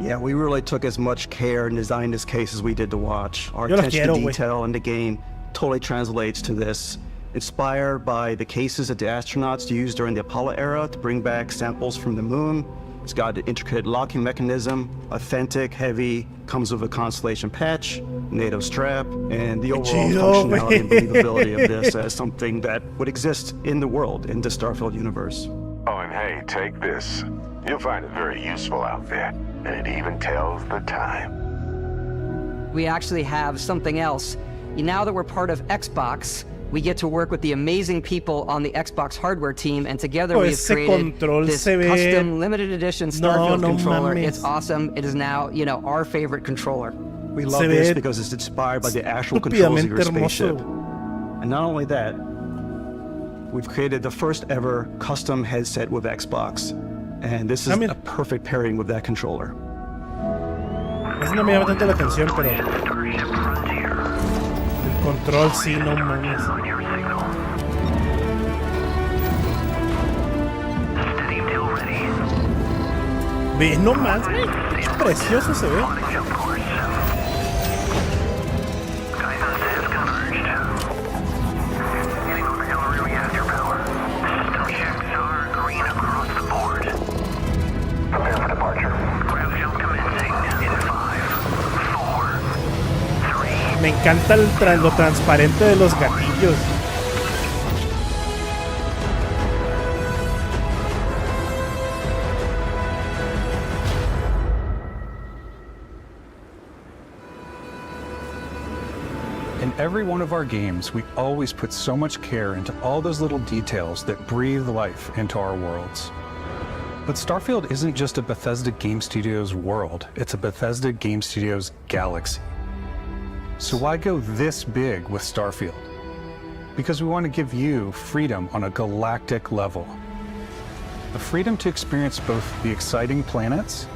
Yeah, we really took as much care and designed this case as we did the watch. Our attention to detail in the game totally translates to this. Inspired by the cases that the astronauts used during the Apollo era to bring back samples from the moon. It's got an intricate locking mechanism, authentic, heavy, comes with a Constellation patch, NATO strap, and the overall functionality and believability of this as something that would exist in the world, in the StarField universe. Oh, and hey, take this. You'll find it very useful out there, and it even tells the time. We actually have something else. Now that we're part of Xbox, we get to work with the amazing people on the Xbox hardware team, and together we have created this custom limited edition StarField controller. It's awesome. It is now, you know, our favorite controller. We love this because it's inspired by the actual controls of your spaceship. And not only that, we've created the first ever custom headset with Xbox. And this is a perfect pairing with that controller. Eso no me llama tanto la atención, pero el control sí, no mames. Ve, no más, güey. Precioso se ve. Me encanta lo transparente de los gatillos. In every one of our games, we always put so much care into all those little details that breathe life into our worlds. But StarField isn't just a Bethesda Game Studios world, it's a Bethesda Game Studios galaxy. So why go this big with StarField? Because we want to give you freedom on a galactic level. The freedom to experience both the exciting planets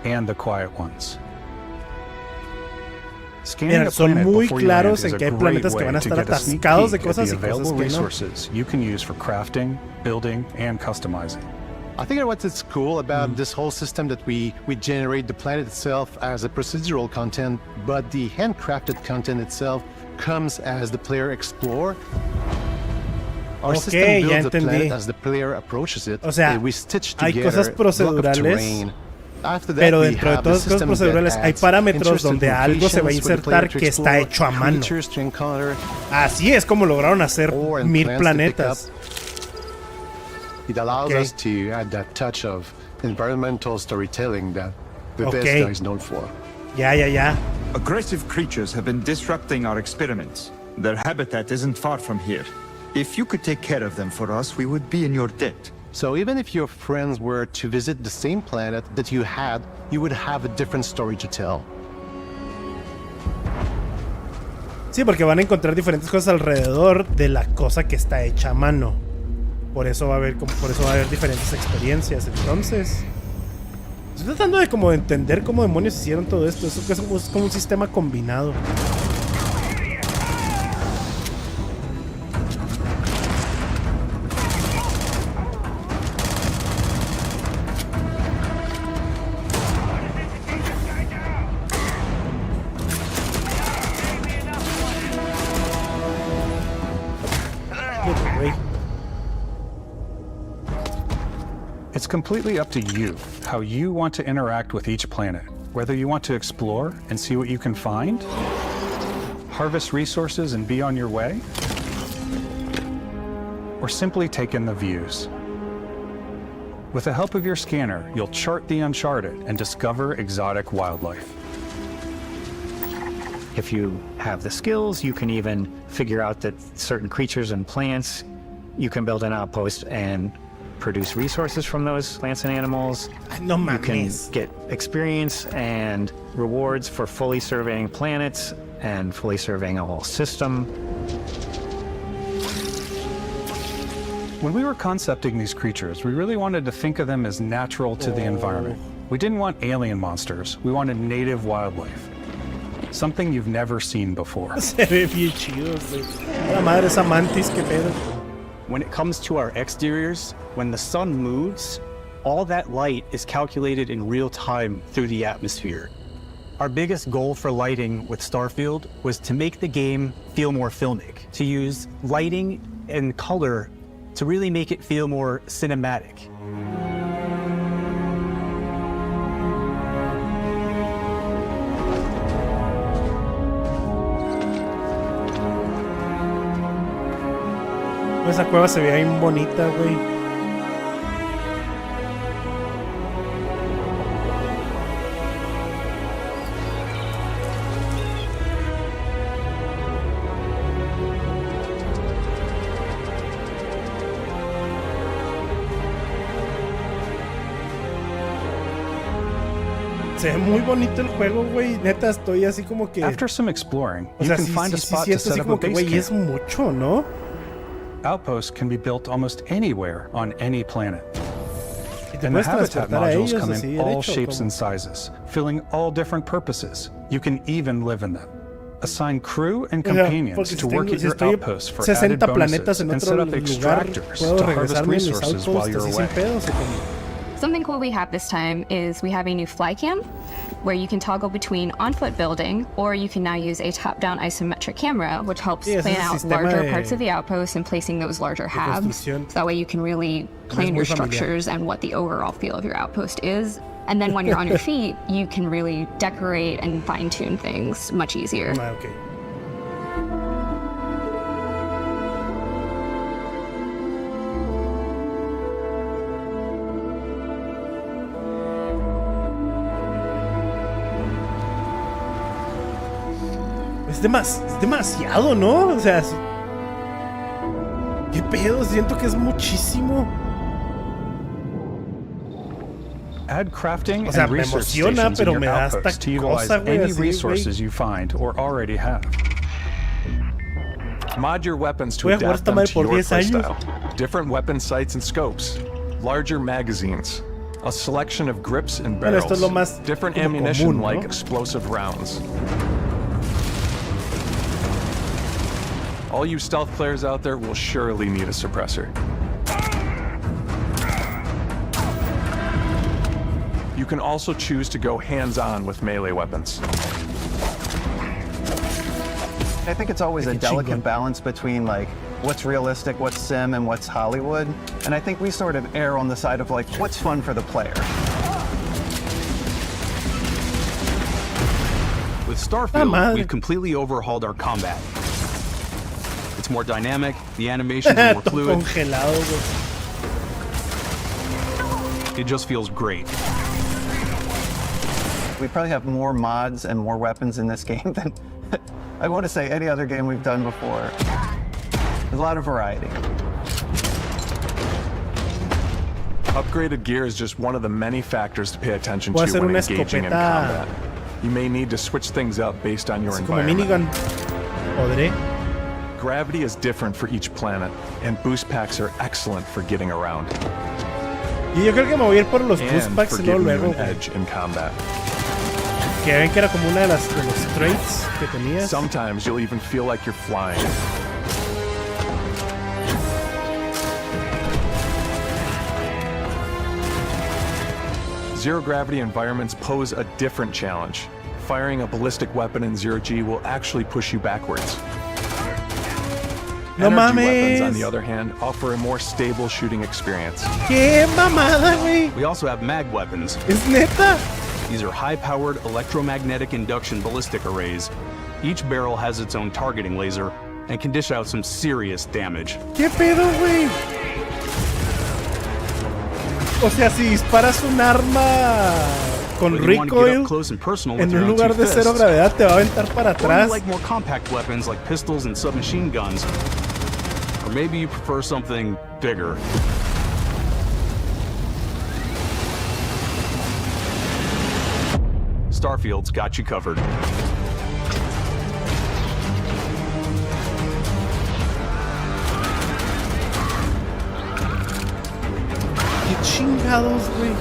and the quiet ones. Miren, son muy claros en que hay planetas que van a estar atascados de cosas y cosas que no. You can use for crafting, building, and customizing. I think what's cool about this whole system that we generate the planet itself as a procedural content, but the handcrafted content itself comes as the player explore. Our system builds the planet as the player approaches it. O sea, we stitch hay together cosas procedurales, pero dentro de todas las cosas procedurales hay parámetros donde algo se va a insertar que está hecho a mano. Así es como lograron hacer 1000 planetas. It allows us to add that touch of environmental storytelling that Bethesda is known for. Ya. Aggressive creatures have been disrupting our experiments. Their habitat isn't far from here. If you could take care of them for us, we would be in your debt. So even if your friends were to visit the same planet that you had, you would have a different story to tell. Sí, porque van a encontrar diferentes cosas alrededor de la cosa que está hecha a mano. Por eso va a haber diferentes experiencias. Entonces, estoy tratando de como entender cómo demonios hicieron todo esto. Eso es como un sistema combinado. It's completely up to you how you want to interact with each planet. Whether you want to explore and see what you can find, harvest resources and be on your way, or simply take in the views. With the help of your scanner, you'll chart the uncharted and discover exotic wildlife. If you have the skills, you can even figure out that certain creatures and plants, you can build an outpost and produce resources from those plants and animals. No you can get experience and rewards for fully surveying planets and fully surveying a whole system. When we were concepting these creatures, we really wanted to think of them as natural to the environment. We didn't want alien monsters. We wanted native wildlife. Something you've never seen before. Se ve bien chido, güey. La madre esa mantis, qué pedo. When it comes to our exteriors, when the sun moves, all that light is calculated in real time through the atmosphere. Our biggest goal for lighting with StarField was to make the game feel more filmic, to use lighting and color to really make it feel more cinematic. Esa cueva se veía bien bonita, güey. Se ve muy bonito el juego, güey. Neta, estoy así como que... After some exploring, o you sea, can sí, find a sí, spot sí, to set up a base güey, camp. es mucho, ¿no? Outposts can be built almost anywhere on any planet. And the habitat modules come in all shapes and sizes, filling all different purposes. You can even live in them. Assign crew and companions to work at your outposts for added bonuses and set up extractors to harvest resources while you're away. Something cool we have this time is we have a new fly cam where you can toggle between on-foot building, or you can now use a top-down isometric camera, which helps plan out larger parts of the outpost and placing those larger halves. So that way you can really plan your structures and what the overall feel of your outpost is. And then when you're on your feet, you can really decorate and fine-tune things much easier. Okay. Es demasiado, ¿no? O sea, ¿qué pedo? Siento que es muchísimo. Add crafting o sea, and me research emociona, stations pero in me your da hasta outposts to utilize cosa, güey, any así, resources güey. you find or already have. Mod your weapons to Voy a jugar adapt esta them madre to por your 10 años. playstyle. Different weapon sights and scopes, larger magazines, a selection of grips and Bueno, barrels, esto es lo más different como ammunition común, ¿no? like explosive rounds. All you stealth players out there will surely need a suppressor. You can also choose to go hands-on with melee weapons. I think it's always a delicate balance between like what's realistic, what's sim, and what's Hollywood. And I think we sort of err on the side of like what's fun for the player. With StarField, we've completely overhauled our combat. It's more dynamic, the animations are more fluid. It just feels great. We probably have more mods and more weapons in this game than I want to say any other game we've done before. There's a lot of variety. Upgraded gear is just one of the many factors to pay attention to when engaging in combat. You may need to switch things up based on your environment. Gravity is different for each planet, and boost packs are excellent for getting around. Y yo creo que me voy a ir por los boost packs y luego. Edge in combat. Que ven que era como una de los traits que tenías. Sometimes you'll even feel like you're flying. Zero gravity environments pose a different challenge. Firing a ballistic weapon in zero G will actually push you backwards. No Energy mames. weapons, on the other hand, offer a more stable shooting experience. ¡Qué mamada, güey! We also have mag weapons. ¿Es neta? These are high-powered electromagnetic induction ballistic arrays. Each barrel has its own targeting laser and can dish out some serious damage. ¿Qué pedo, güey? O sea, si disparas un arma con recoil en un lugar de cero gravedad, te va a aventar para atrás. Or you like more compact weapons like pistols and submachine guns. Or maybe you prefer something bigger. StarField's got you covered. ¡Qué chingados, güey!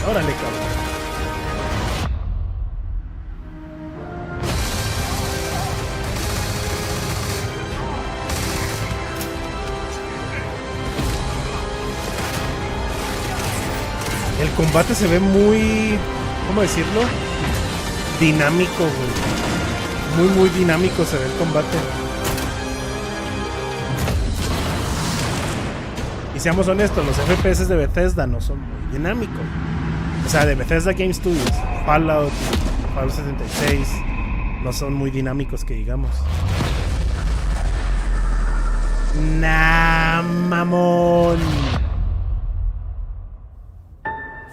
Órale, cabrón. El combate se ve muy, ¿cómo decirlo? Dinámico, güey. Muy dinámico se ve el combate. Y seamos honestos, los FPS de Bethesda no son muy dinámicos. O sea, de Bethesda Game Studios, Fallout 76, no son muy dinámicos que digamos. Nah, mamón.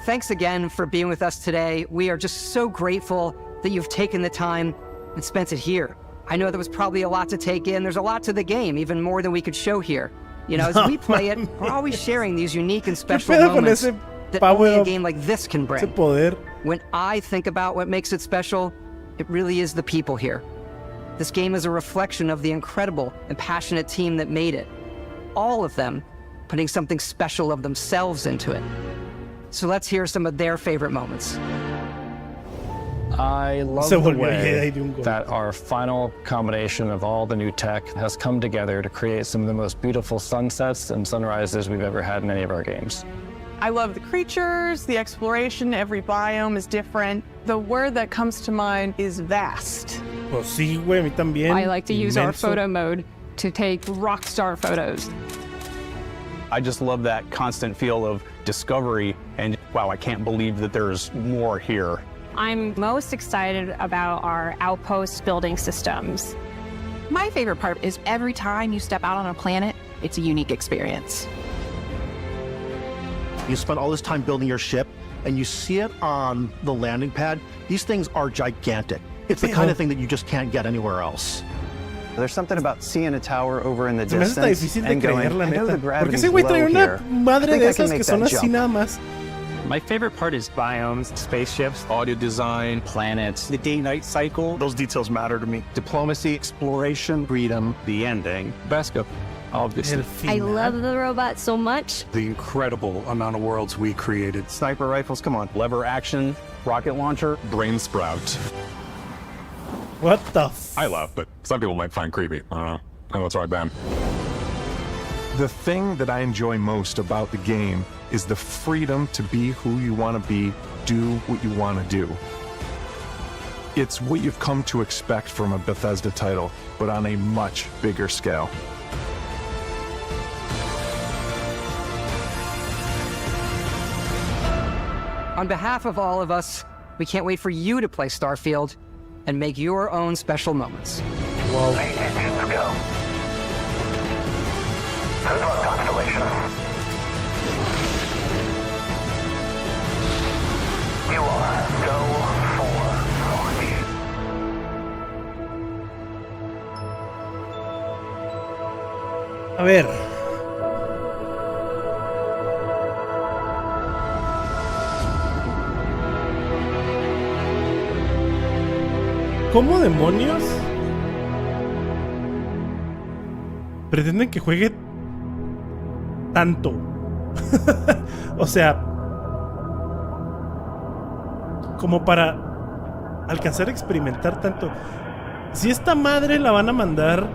Thanks again for being with us today. We are just so grateful that you've taken the time and spent it here. I know there was probably a lot to take in. There's a lot to the game, even more than we could show here. You know, as we play it, we're always sharing these unique and special moments that only a game like this can bring. When I think about what makes it special, it really is the people here. This game is a reflection of the incredible and passionate team that made it. All of them putting something special of themselves into it. So let's hear some of their favorite moments. I love the way that our final combination of all the new tech has come together to create some of the most beautiful sunsets and sunrises we've ever had in any of our games. I love the creatures, the exploration, every biome is different. The word that comes to mind is vast. Pues sí, güey, a mí también. I like to use our photo mode to take rockstar photos. I just love that constant feel of discovery and, wow, I can't believe that there's more here. I'm most excited about our outpost building systems. My favorite part is every time you step out on a planet, it's a unique experience. You spend all this time building your ship, and you see it on the landing pad. These things are gigantic. It's the kind of thing that you just can't get anywhere else. There's something about seeing a tower over in the distance and going, I know the gravity's low here. Madre de esas que son así nada más. My favorite part is biomes, spaceships, audio design, planets, the day-night cycle. Those details matter to me. Diplomacy, exploration, freedom, The ending. Vasco, obviously. I love the robot so much. The incredible amount of worlds we created. Sniper rifles, come on. Lever action, rocket launcher, brain sprout. What the I love, but some people might find creepy. I don't know. I know it's right, Ben. The thing that I enjoy most about the game is the freedom to be who you want to be, do what you want to do. It's what you've come to expect from a Bethesda title, but on a much bigger scale. On behalf of all of us, we can't wait for you to play StarField and make your own special moments. Whoa. Let's go. Good luck, Constellation. You are go for launch. A ver. ¿Cómo demonios pretenden que juegue tanto? O sea, como para alcanzar a experimentar tanto. Si esta madre la van a mandar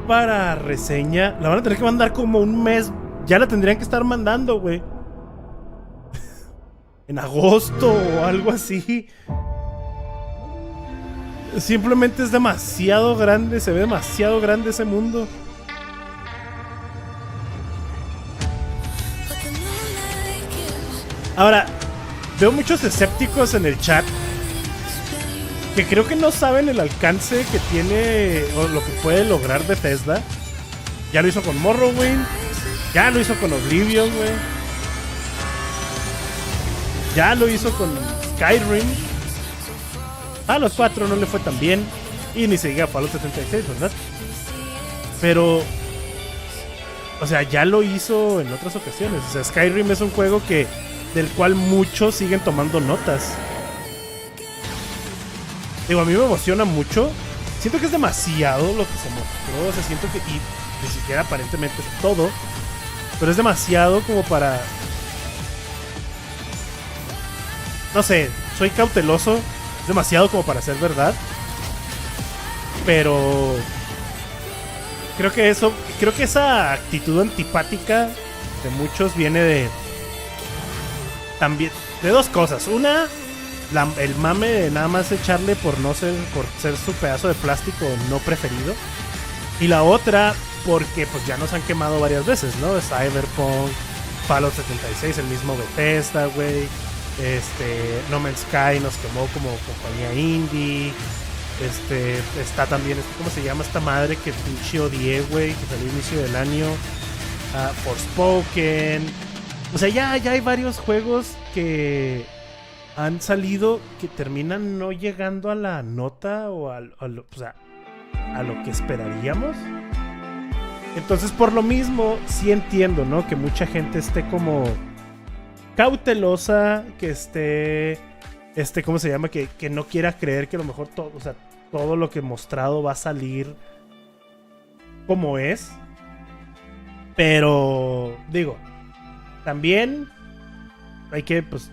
para reseña, la van a tener que mandar como un mes. Ya la tendrían que estar mandando, güey. En agosto o algo así. Simplemente es demasiado grande, se ve demasiado grande ese mundo. Ahora, veo muchos escépticos en el chat que creo que no saben el alcance que tiene o lo que puede lograr Bethesda. Ya lo hizo con Morrowind, ya lo hizo con Oblivion, güey. Ya lo hizo con Skyrim. A los 4 no le fue tan bien. Y ni se diga Fallout 76, ¿verdad? Pero, o sea, ya lo hizo en otras ocasiones. O sea, Skyrim es un juego del cual muchos siguen tomando notas. Digo, a mí me emociona mucho. Siento que es demasiado lo que se mostró. O sea, siento que, y ni siquiera aparentemente es todo, pero es demasiado como para... No sé, soy cauteloso. Es demasiado como para ser verdad. Pero creo que esa actitud antipática de muchos viene de también de dos cosas. Una, el mame de nada más echarle por ser su pedazo de plástico no preferido. Y la otra, porque pues ya nos han quemado varias veces, ¿no? Cyberpunk, Fallout 76, el mismo Bethesda, güey. No Man's Sky nos quemó como compañía indie. Está también, ¿cómo se llama esta madre que pinche odié, güey? Que salió a inicio del año. Forspoken. O sea, ya hay varios juegos que han salido que terminan no llegando a la nota o a lo que esperaríamos. Entonces, por lo mismo, sí entiendo, ¿no? Que mucha gente esté como cautelosa, que esté, ¿cómo se llama? Que no quiera creer que a lo mejor todo lo que he mostrado va a salir como es. Pero, digo, también hay que, pues,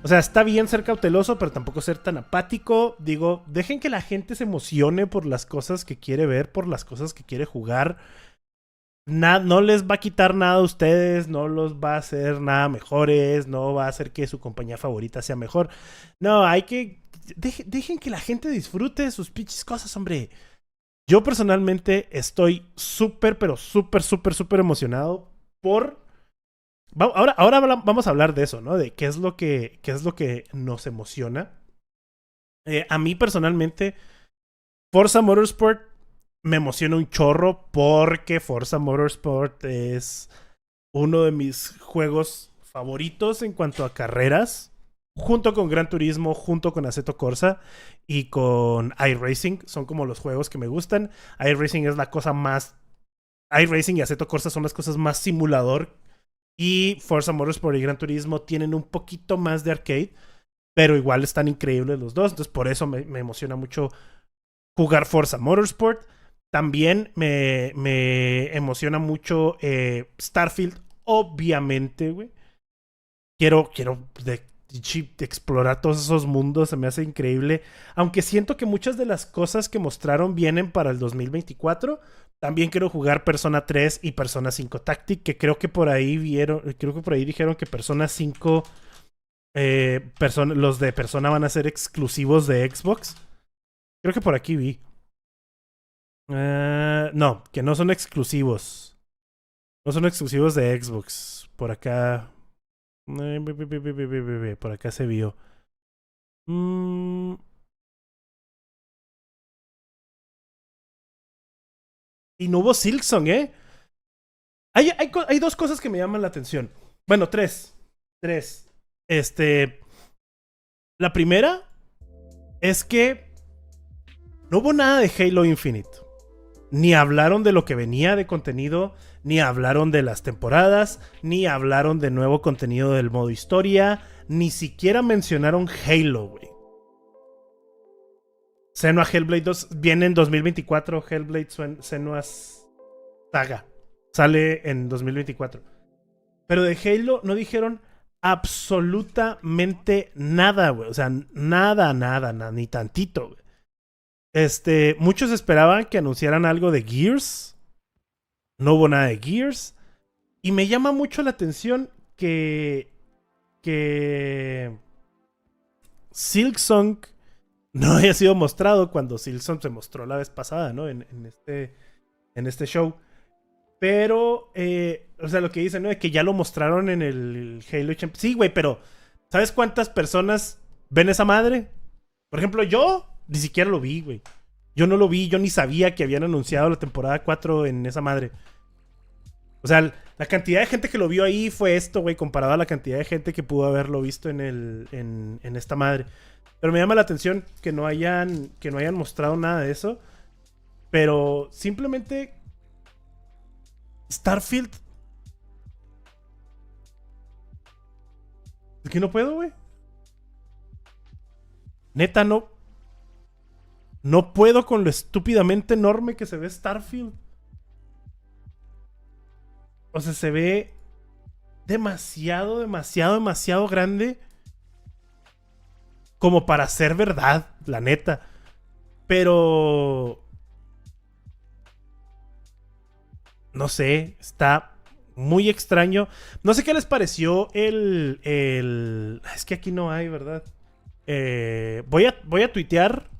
o sea, está bien ser cauteloso, pero tampoco ser tan apático. Digo, dejen que la gente se emocione por las cosas que quiere ver, por las cosas que quiere jugar. No les va a quitar nada a ustedes, no los va a hacer nada mejores, no va a hacer que su compañía favorita sea mejor. No, hay que... Dejen que la gente disfrute sus pinches cosas, hombre. Yo personalmente estoy súper, pero súper emocionado por... Ahora vamos a hablar de eso, ¿no? De qué es lo que nos emociona. A mí personalmente, Forza Motorsport me emociona un chorro porque Forza Motorsport es uno de mis juegos favoritos en cuanto a carreras, junto con Gran Turismo, junto con Assetto Corsa y con iRacing. Son como los juegos que me gustan. iRacing es la cosa más... iRacing y Assetto Corsa son las cosas más simulador Y Forza Motorsport y Gran Turismo tienen un poquito más de arcade, pero igual están increíbles los dos. Entonces por eso me emociona mucho jugar Forza Motorsport. También me emociona mucho Starfield, obviamente, güey. Quiero de explorar todos esos mundos, se me hace increíble. Aunque siento que muchas de las cosas que mostraron vienen para el 2024. También quiero jugar Persona 3 y Persona 5 Tactic, que creo que por ahí dijeron que Persona 5, los de Persona van a ser exclusivos de Xbox. Creo que por aquí vi. No, que no son exclusivos. No son exclusivos de Xbox. Por acá. Por acá se vio. Y no hubo Silksong, ¿eh? Hay dos cosas que me llaman la atención. Bueno, tres. La primera es que no hubo nada de Halo Infinite. Ni hablaron de lo que venía de contenido, ni hablaron de las temporadas, ni hablaron de nuevo contenido del modo historia, ni siquiera mencionaron Halo, güey. Senua Hellblade 2 viene en 2024. Hellblade Senua's Saga sale en 2024. Pero de Halo no dijeron absolutamente nada, güey. O sea, nada, ni tantito, güey. Muchos esperaban que anunciaran algo de Gears. No hubo nada de Gears. Y me llama mucho la atención que Silksong no haya sido mostrado cuando Silksong se mostró la vez pasada, ¿no? En este show. Pero, o sea, lo que dicen, ¿no? De que ya lo mostraron en el Halo Champions. Sí, güey, pero ¿sabes cuántas personas ven esa madre? Por ejemplo, yo ni siquiera lo vi, güey. Yo no lo vi, yo ni sabía que habían anunciado la temporada 4 en esa madre. O sea, la cantidad de gente que lo vio ahí fue esto, güey, comparado a la cantidad de gente que pudo haberlo visto en esta madre. Pero me llama la atención que no hayan mostrado nada de eso. Pero simplemente Starfield. ¿Es que no puedo, güey? Neta, no puedo con lo estúpidamente enorme que se ve Starfield. O sea, se ve demasiado grande como para ser verdad, la neta. Pero no sé, está muy extraño. No sé qué les pareció el... Es que aquí no hay, ¿verdad? Voy a tuitear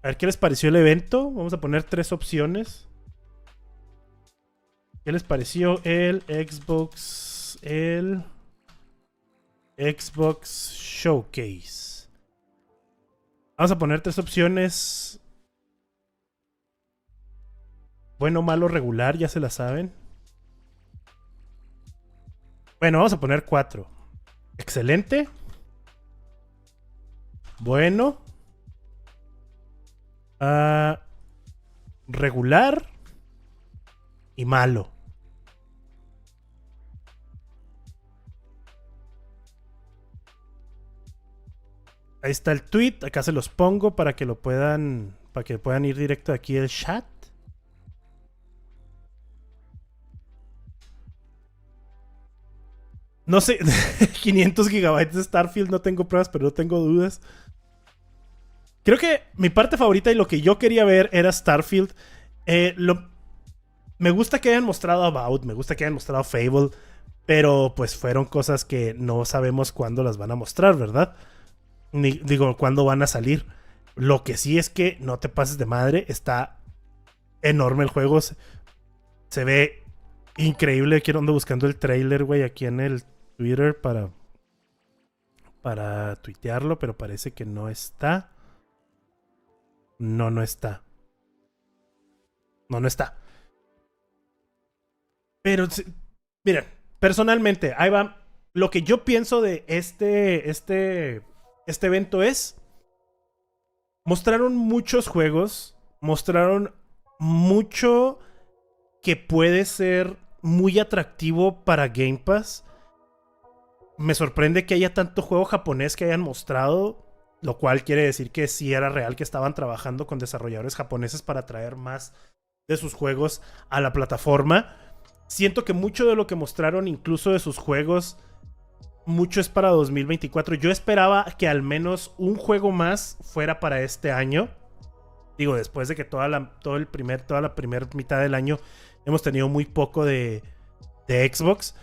a ver qué les pareció el evento. Vamos a poner 3 opciones. ¿Qué les pareció el Xbox Showcase? Vamos a poner 3 opciones. Bueno, malo, regular, ya se la saben. Bueno, vamos a poner 4. Excelente. Bueno. Regular. Y malo. Ahí está el tweet. Acá se los pongo para que puedan ir directo aquí al chat. No sé, 500 gigabytes de Starfield, no tengo pruebas, pero no tengo dudas. Creo que mi parte favorita y lo que yo quería ver era Starfield. Me gusta que hayan mostrado About, me gusta que hayan mostrado Fable, pero pues fueron cosas que no sabemos cuándo las van a mostrar, ¿verdad? Digo, cuándo van a salir. Lo que sí es que no te pases de madre, está enorme el juego, se ve increíble. Quiero ando buscando el trailer, güey, aquí en el Twitter para tuitearlo, pero parece que no está. No está. No está. Pero, miren, personalmente, ahí va. Lo que yo pienso de este evento es... Mostraron muchos juegos. Mostraron mucho que puede ser muy atractivo para Game Pass. Me sorprende que haya tanto juego japonés que hayan mostrado, lo cual quiere decir que sí era real que estaban trabajando con desarrolladores japoneses para traer más de sus juegos a la plataforma. Siento que mucho de lo que mostraron, incluso de sus juegos, mucho es para 2024. Yo esperaba que al menos un juego más fuera para este año. Digo, después de que toda la primera mitad del año hemos tenido muy poco de Xbox.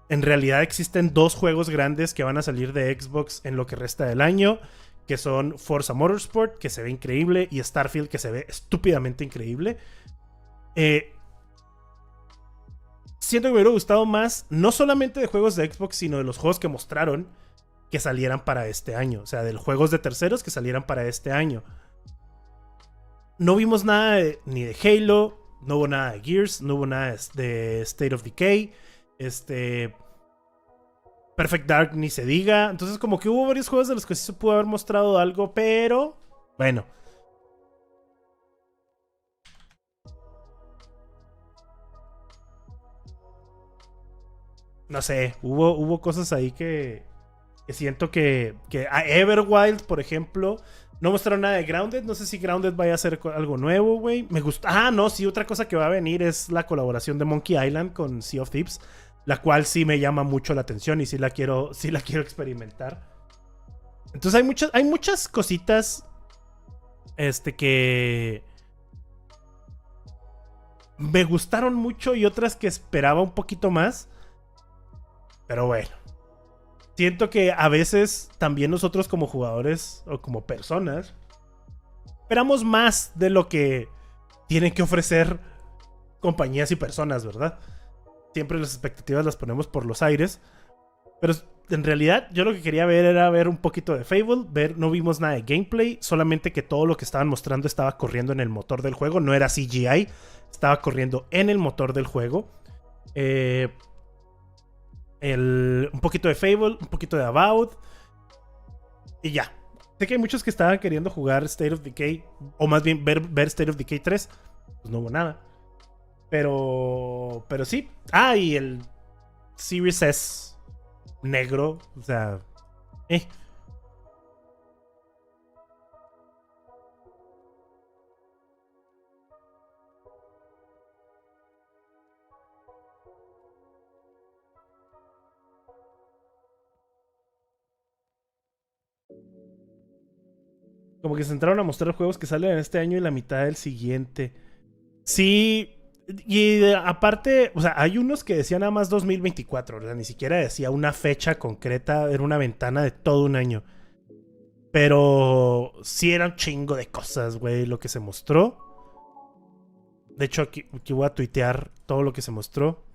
En realidad existen 2 juegos grandes que van a salir de Xbox en lo que resta del año, que son Forza Motorsport, que se ve increíble, y StarField, que se ve estúpidamente increíble. Siento que me hubiera gustado más, no solamente de juegos de Xbox, sino de los juegos que mostraron que salieran para este año. O sea, de los juegos de terceros que salieran para este año. No vimos nada ni de Halo, no hubo nada de Gears, no hubo nada de State of Decay. Perfect Dark ni se diga. Entonces como que hubo varios juegos de los que sí se pudo haber mostrado algo, pero bueno. No sé, hubo cosas ahí que siento que a Everwild, por ejemplo, no mostraron nada de Grounded. No sé si Grounded vaya a ser algo nuevo, güey. Me gusta. Ah, no, sí, otra cosa que va a venir es la colaboración de Monkey Island con Sea of Thieves, la cual sí me llama mucho la atención y sí la quiero experimentar. Entonces hay muchas cositas que me gustaron mucho y otras que esperaba un poquito más. Pero bueno, siento que a veces también nosotros como jugadores o como personas esperamos más de lo que tienen que ofrecer compañías y personas, ¿verdad? Siempre las expectativas las ponemos por los aires. Pero en realidad yo lo que quería ver era ver un poquito de Fable. No vimos nada de gameplay. Solamente que todo lo que estaban mostrando estaba corriendo en el motor del juego. No era CGI. Estaba corriendo en el motor del juego. Un poquito de Fable. Un poquito de About. Y ya. Sé que hay muchos que estaban queriendo jugar State of Decay. O más bien ver State of Decay 3. Pues no hubo nada. Pero sí. Ah, y el Series S negro. O sea. Como que se entraron a mostrar juegos que salen en este año y la mitad del siguiente. Sí. Y aparte, o sea, hay unos que decían nada más 2024, o sea, ni siquiera decía una fecha concreta, era una ventana de todo un año. Pero sí era un chingo de cosas, güey, lo que se mostró. De hecho, aquí voy a tuitear todo lo que se mostró.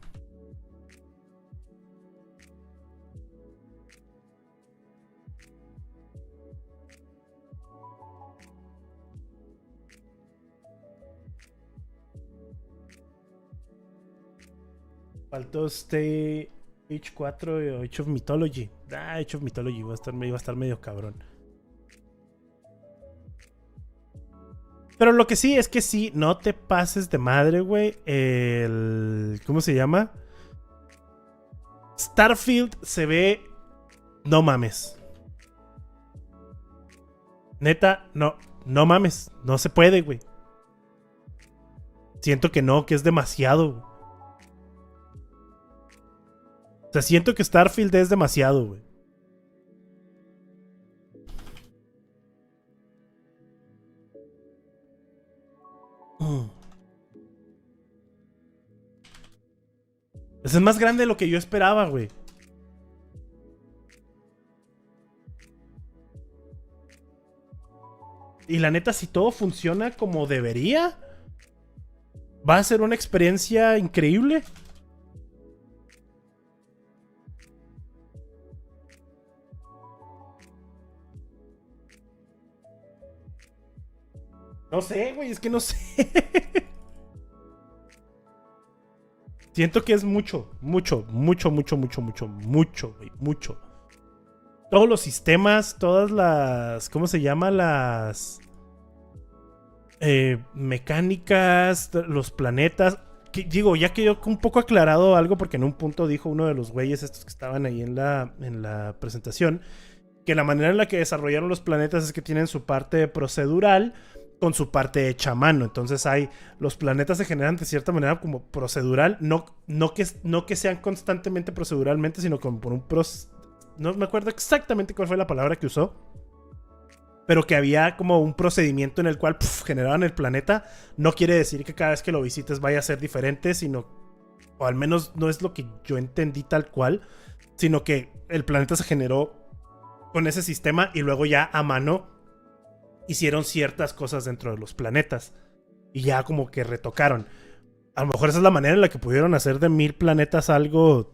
Faltó Age 4 y Age of Mythology. Age of Mythology iba a estar medio cabrón. Pero lo que sí es que sí, no te pases de madre, güey. ¿Cómo se llama? Starfield se ve... No mames. Neta, no mames. No se puede, güey. Siento que no, que es demasiado, güey. O sea, siento que Starfield es demasiado, güey. Es más grande de lo que yo esperaba, güey. Y la neta, si todo funciona como debería, va a ser una experiencia increíble. No sé, güey, es que no sé. Siento que es mucho, güey, mucho. Todos los sistemas, todas las... ¿Cómo se llama? Las... mecánicas, los planetas. digo, ya quedó un poco aclarado algo, porque en un punto dijo uno de los güeyes estos que estaban ahí en la presentación, que la manera en la que desarrollaron los planetas es que tienen su parte procedural con su parte hecha a mano. Entonces los planetas se generan de cierta manera como procedural, no que sean constantemente proceduralmente, sino como por un no me acuerdo exactamente cuál fue la palabra que usó, pero que había como un procedimiento en el cual generaban el planeta. No quiere decir que cada vez que lo visites vaya a ser diferente, sino, o al menos no es lo que yo entendí tal cual, sino que el planeta se generó con ese sistema y luego ya a mano hicieron ciertas cosas dentro de los planetas y ya como que retocaron. A lo mejor esa es la manera en la que pudieron hacer de 1000 planetas algo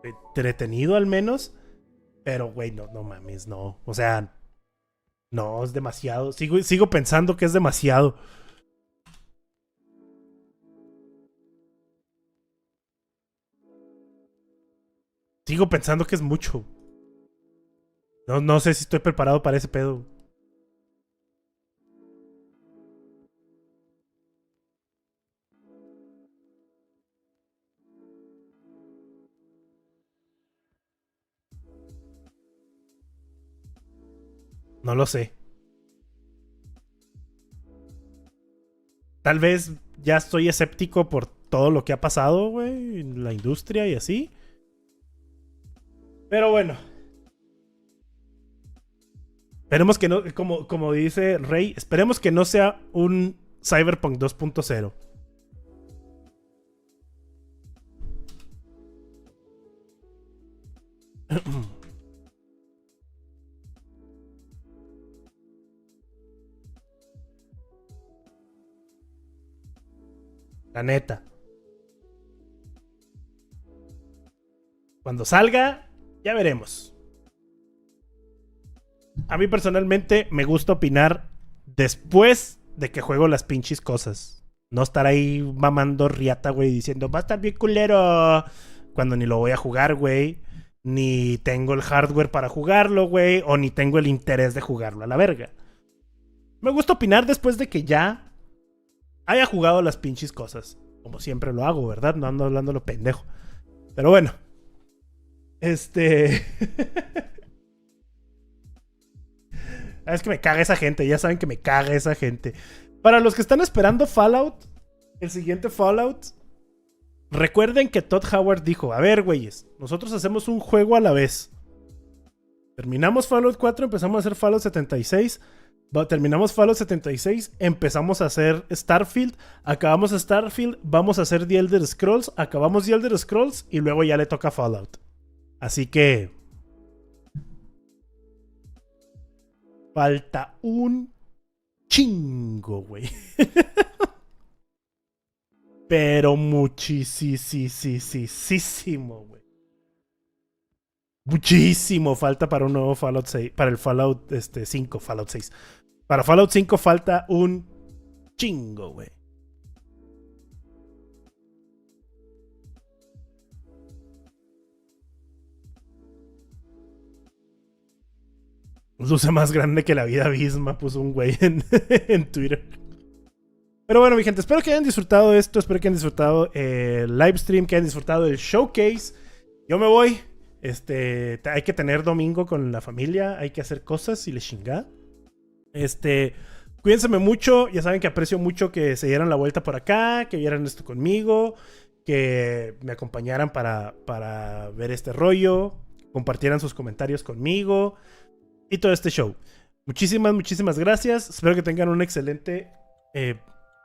entretenido al menos, pero güey, no mames, no, o sea, no, es demasiado. Sigo pensando que es demasiado. Sigo pensando que es mucho. No sé si estoy preparado para ese pedo. No lo sé. Tal vez ya estoy escéptico por todo lo que ha pasado, güey, en la industria y así. Pero bueno. Esperemos que no, como dice Rey, esperemos que no sea un Cyberpunk 2.0. La neta. Cuando salga, ya veremos. A mí personalmente me gusta opinar después de que juego las pinches cosas. No estar ahí mamando riata, güey, diciendo va a estar bien culero, cuando ni lo voy a jugar, güey. Ni tengo el hardware para jugarlo, güey. O ni tengo el interés de jugarlo a la verga. Me gusta opinar después de que ya haya jugado las pinches cosas. Como siempre lo hago, ¿verdad? No ando hablando lo pendejo. Pero bueno. Es que me caga esa gente. Ya saben que me caga esa gente. Para los que están esperando Fallout, el siguiente Fallout, recuerden que Todd Howard dijo: a ver, güeyes, nosotros hacemos un juego a la vez. Terminamos Fallout 4, empezamos a hacer Fallout 76. Terminamos Fallout 76, empezamos a hacer Starfield, acabamos Starfield, vamos a hacer The Elder Scrolls, acabamos The Elder Scrolls y luego ya le toca Fallout. Así que falta un chingo, güey. Pero muchísimo, güey. Muchísimo falta para un nuevo Fallout 6, para el Fallout 5, Fallout 6. Para Fallout 5 falta un chingo, güey. Luce más grande que la vida misma, puso un güey en Twitter. Pero bueno, mi gente, espero que hayan disfrutado esto, espero que hayan disfrutado el live stream, que hayan disfrutado el showcase. Yo me voy. Hay que tener domingo con la familia, hay que hacer cosas y le chingada. Cuídense mucho, ya saben que aprecio mucho que se dieran la vuelta por acá, que vieran esto conmigo, que me acompañaran para ver este rollo, compartieran sus comentarios conmigo y todo este show. Muchísimas gracias, espero que tengan un excelente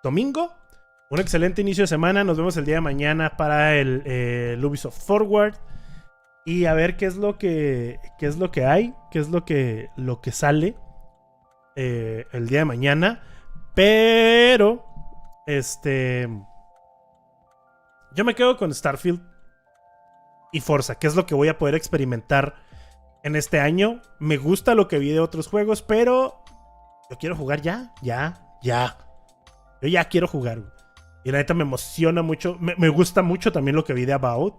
domingo, un excelente inicio de semana. Nos vemos el día de mañana para el Ubisoft Forward. Y a ver qué es lo que hay, qué es lo que sale el día de mañana. Pero yo me quedo con Starfield y Forza, que es lo que voy a poder experimentar en este año. Me gusta lo que vi de otros juegos, pero yo quiero jugar ya. Yo ya quiero jugar. Y la neta me emociona mucho. Me gusta mucho también lo que vi de About.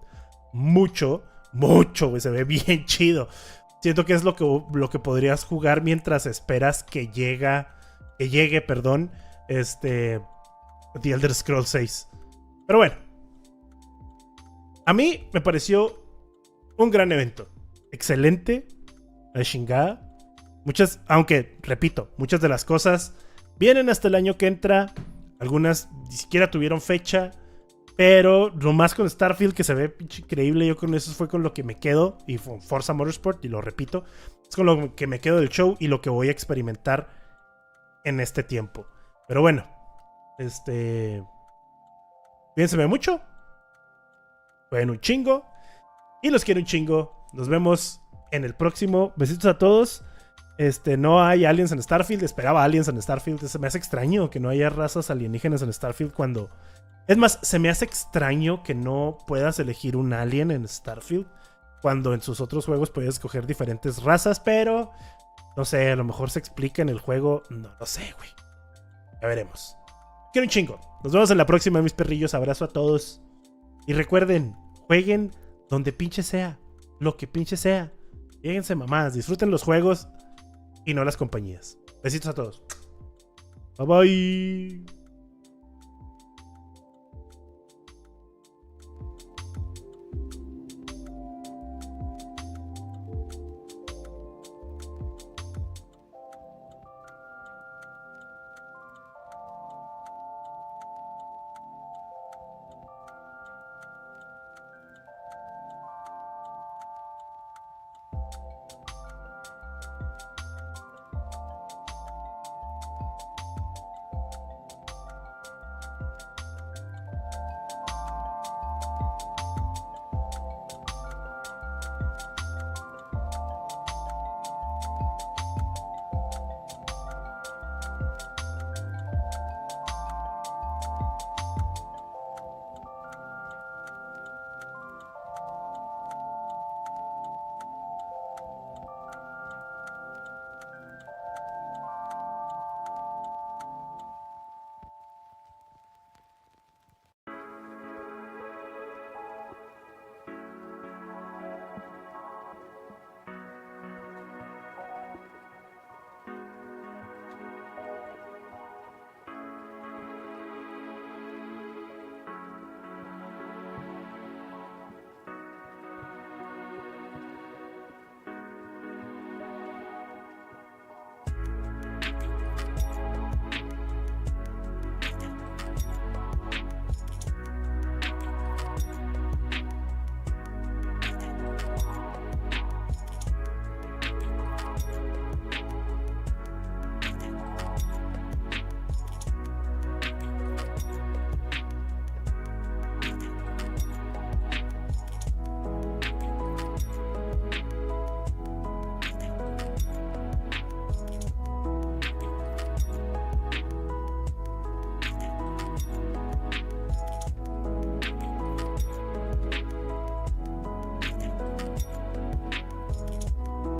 Mucho, güey, se ve bien chido. Siento que es lo que podrías jugar mientras esperas que llegue, The Elder Scrolls 6. Pero bueno, A mí me pareció un gran evento. Excelente. La chingada. Aunque, repito, muchas de las cosas vienen hasta el año que entra. Algunas ni siquiera tuvieron fecha. Pero nomás con Starfield, que se ve pinche increíble, yo con eso fue con lo que me quedo. Y con Forza Motorsport, y lo repito, es con lo que me quedo del show y lo que voy a experimentar en este tiempo. Pero bueno, cuídense mucho. Jueguen un chingo. Y los quiero un chingo. Nos vemos en el próximo. Besitos a todos. No hay aliens en Starfield. Esperaba aliens en Starfield. Se me hace extraño que no haya razas alienígenas en Starfield cuando... Es más, se me hace extraño que no puedas elegir un alien en Starfield cuando en sus otros juegos puedes escoger diferentes razas, pero no sé, a lo mejor se explica en el juego. No lo sé, güey. Ya veremos. Quiero un chingo. Nos vemos en la próxima, mis perrillos. Abrazo a todos. Y recuerden, jueguen donde pinche sea. Lo que pinche sea. Lléguense mamás. Disfruten los juegos y no las compañías. Besitos a todos. Bye bye.